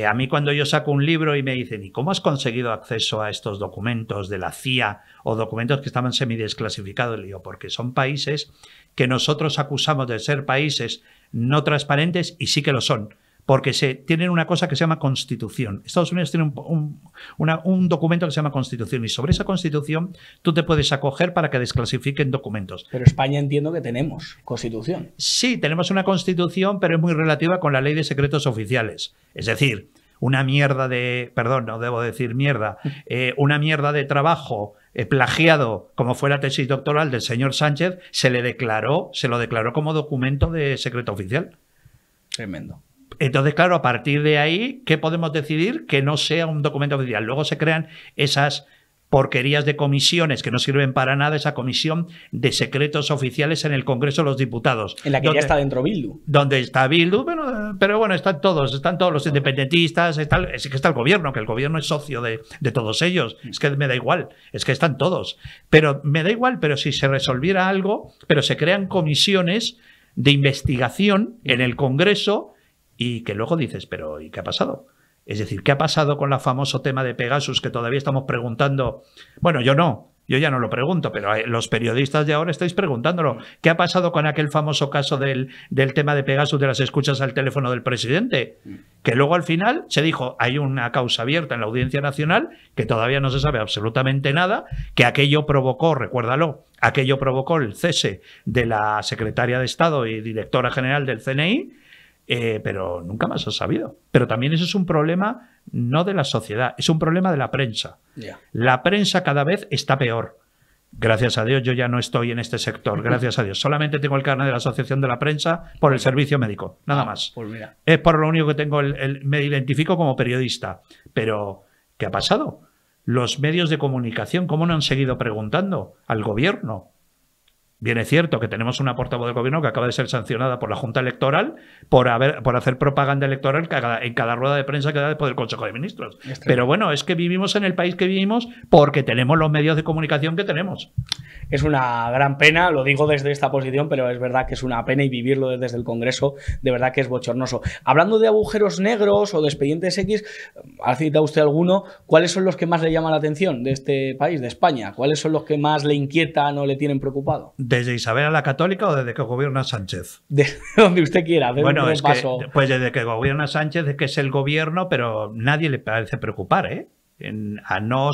A mí cuando yo saco un libro y me dicen ¿y cómo has conseguido acceso a estos documentos de la CIA o documentos que estaban semidesclasificados? Le digo, porque son países que nosotros acusamos de ser países no transparentes y sí que lo son. Porque tienen una cosa que se llama Constitución. Estados Unidos tiene un documento que se llama Constitución y sobre esa Constitución tú te puedes acoger para que desclasifiquen documentos. Pero España entiendo que tenemos Constitución. Sí, tenemos una Constitución, pero es muy relativa con la Ley de Secretos Oficiales. Es decir, una mierda de... Perdón, no debo decir mierda. Una mierda de trabajo plagiado, como fue la tesis doctoral del señor Sánchez, se lo declaró como documento de secreto oficial. Tremendo. Entonces, claro, a partir de ahí, ¿qué podemos decidir? Que no sea un documento oficial. Luego se crean esas porquerías de comisiones que no sirven para nada, esa comisión de secretos oficiales en el Congreso de los Diputados. En la que ya está dentro Bildu. Donde está Bildu, pero bueno, están todos los independentistas, es que está el gobierno, que el gobierno es socio de todos ellos. Es que me da igual, es que están todos. Pero me da igual, pero si se resolviera algo, pero se crean comisiones de investigación en el Congreso. Y que luego dices, pero ¿y qué ha pasado? Es decir, ¿qué ha pasado con el famoso tema de Pegasus que todavía estamos preguntando? Bueno, yo ya no lo pregunto, pero los periodistas de ahora estáis preguntándolo. ¿Qué ha pasado con aquel famoso caso del tema de Pegasus, de las escuchas al teléfono del presidente? Que luego al final se dijo, hay una causa abierta en la Audiencia Nacional, que todavía no se sabe absolutamente nada, que aquello provocó, recuérdalo, aquello provocó el cese de la secretaria de Estado y directora general del CNI, pero nunca más se ha sabido. Pero también eso es un problema no de la sociedad, es un problema de la prensa. Yeah. La prensa cada vez está peor. Gracias a Dios yo ya no estoy en este sector, gracias a Dios. Solamente tengo el carnet de la Asociación de la Prensa por el servicio médico, nada más. Pues mira. Es por lo único que tengo, me identifico como periodista. Pero, ¿qué ha pasado? Los medios de comunicación, ¿cómo no han seguido preguntando al gobierno? Bien es cierto que tenemos una portavoz del gobierno que acaba de ser sancionada por la Junta Electoral por hacer propaganda electoral en cada rueda de prensa que da después del Consejo de Ministros. Pero bueno, es que vivimos en el país que vivimos porque tenemos los medios de comunicación que tenemos. Es una gran pena, lo digo desde esta posición, pero es verdad que es una pena y vivirlo desde el Congreso, de verdad que es bochornoso. Hablando de agujeros negros o de expedientes X, ha citado usted alguno, ¿cuáles son los que más le llaman la atención de este país, de España? ¿Cuáles son los que más le inquietan o le tienen preocupado? ¿Desde Isabel la Católica o desde que gobierna Sánchez? De donde usted quiera. Bueno, es que, pues desde que gobierna Sánchez, es que es el gobierno, pero nadie le parece preocupar, ¿eh? No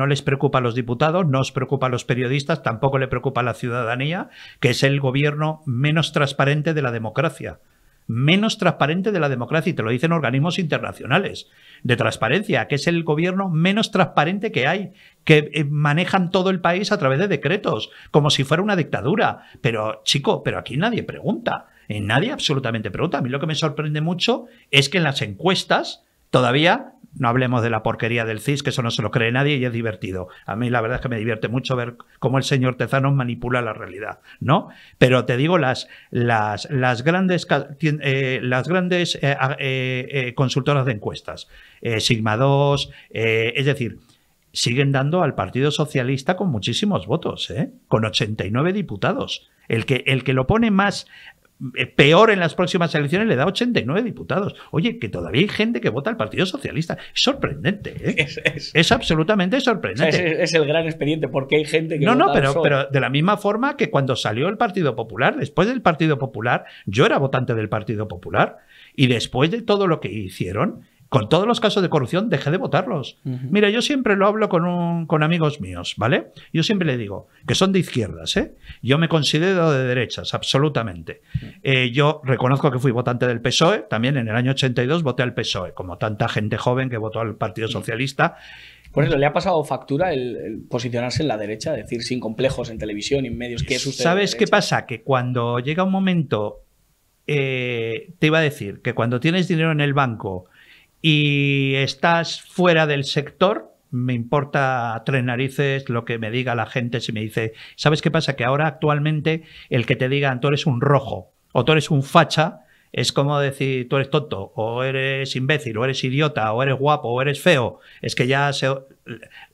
les preocupa a los diputados, no os preocupa a los periodistas, tampoco le preocupa a la ciudadanía, que es el gobierno menos transparente de la democracia. Menos transparente de la democracia, y te lo dicen organismos internacionales de transparencia, que es el gobierno menos transparente que hay, que manejan todo el país a través de decretos, como si fuera una dictadura. Pero, chico, pero aquí nadie pregunta, nadie absolutamente pregunta. A mí lo que me sorprende mucho es que en las encuestas todavía... No hablemos de la porquería del CIS, que eso no se lo cree nadie y es divertido. A mí la verdad es que me divierte mucho ver cómo el señor Tezanos manipula la realidad, ¿no? Pero te digo, las grandes consultoras de encuestas, Sigma 2, es decir, siguen dando al Partido Socialista con muchísimos votos, con 89 diputados. El que lo pone más... peor en las próximas elecciones le da 89 diputados. Oye, que todavía hay gente que vota al Partido Socialista. Es sorprendente, ¿eh? Es absolutamente sorprendente. O sea, es el gran expediente, porque hay gente que vota pero de la misma forma que cuando salió el Partido Popular, después del Partido Popular, yo era votante del Partido Popular, y después de todo lo que hicieron, con todos los casos de corrupción, dejé de votarlos. Mira, yo siempre lo hablo con amigos míos, ¿vale? Yo siempre le digo que son de izquierdas, ¿eh? Yo me considero de derechas, absolutamente. Yo reconozco que fui votante del PSOE, también en el año 82 voté al PSOE, como tanta gente joven que votó al Partido Socialista. Por eso, ¿le ha pasado factura el posicionarse en la derecha? Es decir, sin complejos en televisión y en medios. ¿Qué es usted? ¿Sabes qué pasa? Que cuando llega un momento, te iba a decir, que cuando tienes dinero en el banco y estás fuera del sector, me importa tres narices lo que me diga la gente. Si me dice, ¿sabes qué pasa? Que ahora actualmente el que te digan tú eres un rojo o tú eres un facha, es como decir, tú eres tonto, o eres imbécil, o eres idiota, o eres guapo, o eres feo. Es que ya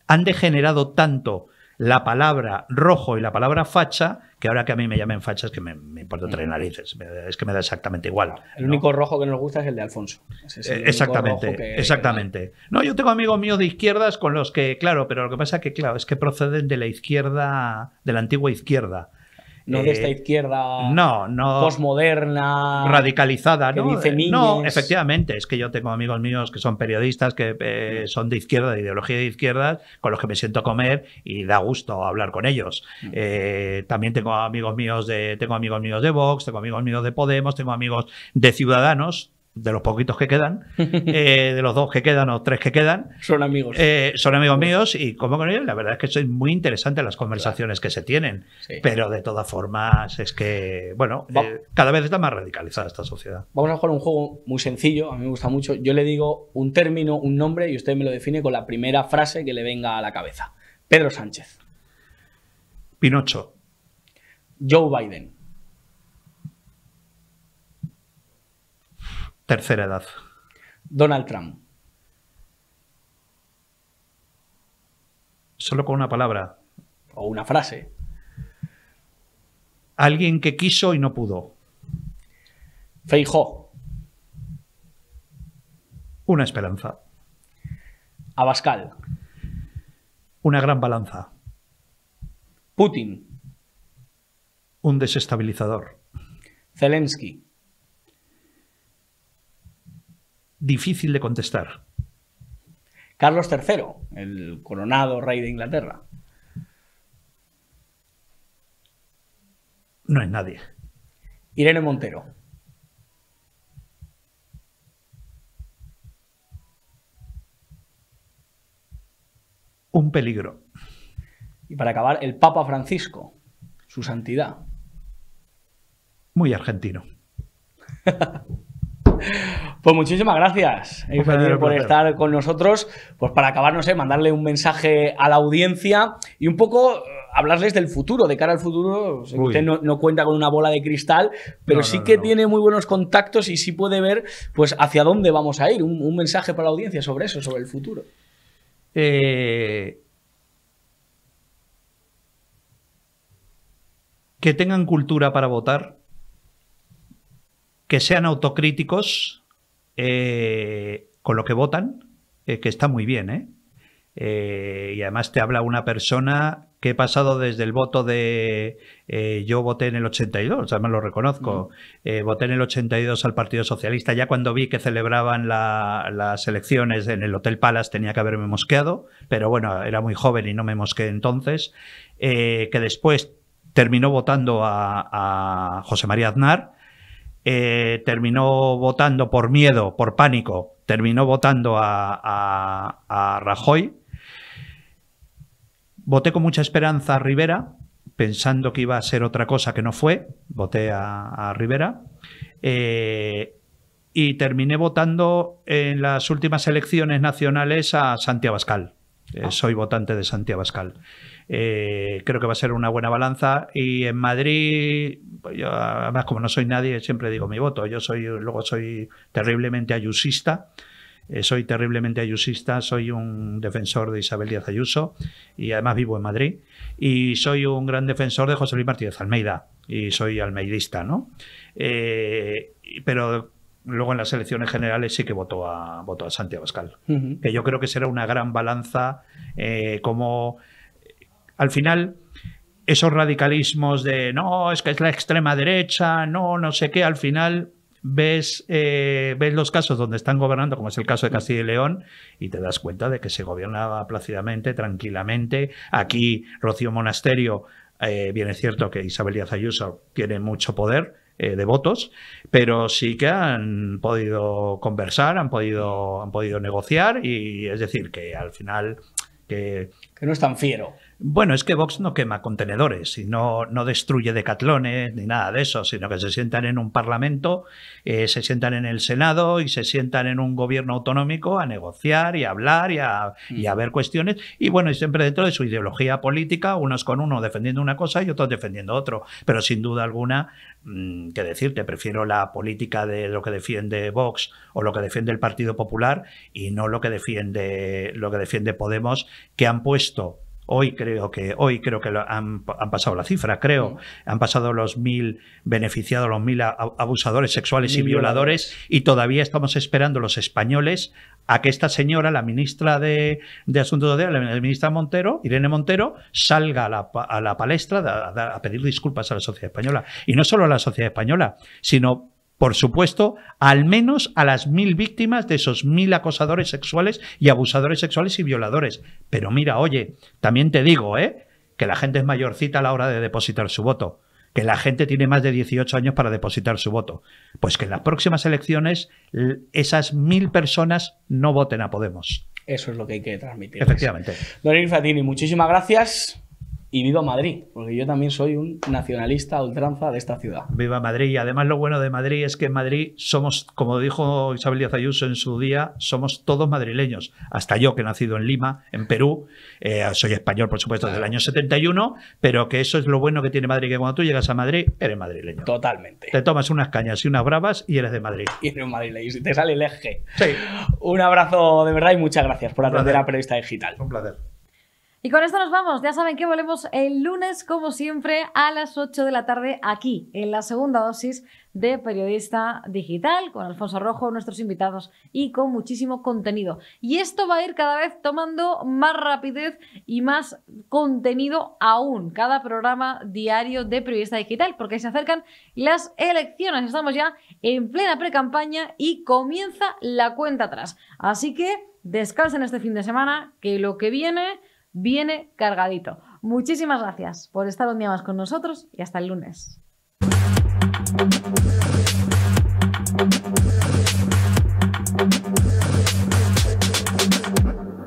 han degenerado tanto la palabra rojo y la palabra facha, que ahora que a mí me llamen facha es que me importa tres narices. Es que me da exactamente igual. El único rojo que nos gusta es el de Alfonso. Ese es el exactamente, exactamente. No, yo tengo amigos míos de izquierdas con los que, claro, pero lo que pasa es que, claro, es que proceden de la izquierda, de la antigua izquierda. No de esta izquierda no, posmoderna, radicalizada, que ¿no? dice niñes. No, efectivamente, es que yo tengo amigos míos que son periodistas, que son de izquierda, de ideología de izquierdas, con los que me siento a comer y da gusto hablar con ellos. También tengo amigos míos de Vox, tengo amigos míos de Podemos, tengo amigos de Ciudadanos, de los poquitos que quedan, de los dos que quedan o tres que quedan. Son amigos. Son amigos míos y como con ellos, la verdad es que son muy interesantes las conversaciones que se tienen. Sí. Pero de todas formas es que, bueno, cada vez está más radicalizada esta sociedad. Vamos a jugar un juego muy sencillo, a mí me gusta mucho. Yo le digo un término, un nombre y usted me lo define con la primera frase que le venga a la cabeza. Pedro Sánchez. Pinocho. Joe Biden. Tercera edad. Donald Trump. Solo con una palabra. O una frase. Alguien que quiso y no pudo. Feijóo. Una esperanza. Abascal. Una gran balanza. Putin. Un desestabilizador. Zelensky. Difícil de contestar. Carlos III, el coronado rey de Inglaterra. No es nadie. Irene Montero. Un peligro. Y para acabar, el Papa Francisco, su santidad. Muy argentino. Pues muchísimas gracias, por estar con nosotros. Pues para acabar, no sé, mandarle un mensaje a la audiencia y un poco hablarles del futuro, de cara al futuro. Sé que usted no cuenta con una bola de cristal, pero sí que tiene muy buenos contactos y sí puede ver pues hacia dónde vamos a ir. Un mensaje para la audiencia sobre eso, sobre el futuro. Que tengan cultura para votar. Que sean autocríticos con lo que votan, que está muy bien, y además te habla una persona que he pasado desde el voto de... yo voté en el 82, además lo reconozco. Voté en el 82 al Partido Socialista. Ya cuando vi que celebraban las elecciones en el Hotel Palace tenía que haberme mosqueado, pero bueno, era muy joven y no me mosqueé entonces. Que después terminó votando a José María Aznar. Terminó votando por miedo, por pánico, terminó votando a Rajoy. Voté con mucha esperanza a Rivera, pensando que iba a ser otra cosa que no fue. Voté a Rivera. Y terminé votando en las últimas elecciones nacionales a Santi Abascal. Soy votante de Santi Abascal. Creo que va a ser una buena balanza. Y en Madrid, pues yo, además como no soy nadie, siempre digo mi voto. Luego soy terriblemente ayusista. Soy un defensor de Isabel Díaz Ayuso y además vivo en Madrid. Y soy un gran defensor de José Luis Martínez Almeida y soy almeidista, ¿no? Pero luego en las elecciones generales sí que voto a Santi Abascal, que yo creo que será una gran balanza, como al final esos radicalismos de no, es que es la extrema derecha, no sé qué, al final ves los casos donde están gobernando, como es el caso de Castilla y León, y te das cuenta de que se gobierna plácidamente, tranquilamente. Aquí Rocío Monasterio, bien es cierto que Isabel Díaz Ayuso tiene mucho poder de votos, pero sí que han podido conversar, han podido negociar, y es decir, que al final que no es tan fiero. Bueno, es que Vox no quema contenedores y no destruye decatlones ni nada de eso, sino que se sientan en un parlamento, se sientan en el Senado y se sientan en un gobierno autonómico a negociar y a hablar y a ver cuestiones. Y bueno, y siempre dentro de su ideología política, unos con uno defendiendo una cosa y otros defendiendo otro. Pero sin duda alguna, que decirte, prefiero la política de lo que defiende Vox o lo que defiende el Partido Popular y no lo que defiende Podemos, que han puesto... Hoy creo que han pasado la cifra, han pasado los 1.000 beneficiados, los 1.000 abusadores sexuales y violadores, y todavía estamos esperando los españoles a que esta señora, la ministra de Asuntos Sociales, la ministra Montero, Irene Montero, salga a la palestra a pedir disculpas a la sociedad española. Y no solo a la sociedad española, sino... por supuesto, al menos a las 1.000 víctimas de esos 1.000 acosadores sexuales y abusadores sexuales y violadores. Pero mira, oye, también te digo, que la gente es mayorcita a la hora de depositar su voto, que la gente tiene más de 18 años para depositar su voto. Pues que en las próximas elecciones esas 1.000 personas no voten a Podemos. Eso es lo que hay que transmitir. Efectivamente. Don Eric Frattini, muchísimas gracias. Y viva Madrid, porque yo también soy un nacionalista a ultranza de esta ciudad. Viva Madrid. Y además lo bueno de Madrid es que en Madrid somos, como dijo Isabel Díaz Ayuso en su día, somos todos madrileños. Hasta yo, que he nacido en Lima, en Perú, soy español, por supuesto, desde el año 71, pero que eso es lo bueno que tiene Madrid, que cuando tú llegas a Madrid, eres madrileño. Totalmente. Te tomas unas cañas y unas bravas y eres de Madrid. Y eres madrileño, si te sale el eje. Sí. Un abrazo de verdad y muchas gracias por atender a Periodista Digital. Un placer. Y con esto nos vamos. Ya saben que volvemos el lunes, como siempre, a las 8 de la tarde aquí, en la segunda dosis de Periodista Digital, con Alfonso Rojo, nuestros invitados, y con muchísimo contenido. Y esto va a ir cada vez tomando más rapidez y más contenido aún, cada programa diario de Periodista Digital, porque se acercan las elecciones. Estamos ya en plena precampaña y comienza la cuenta atrás. Así que descansen este fin de semana, que lo que viene cargadito. Muchísimas gracias por estar un día más con nosotros y hasta el lunes.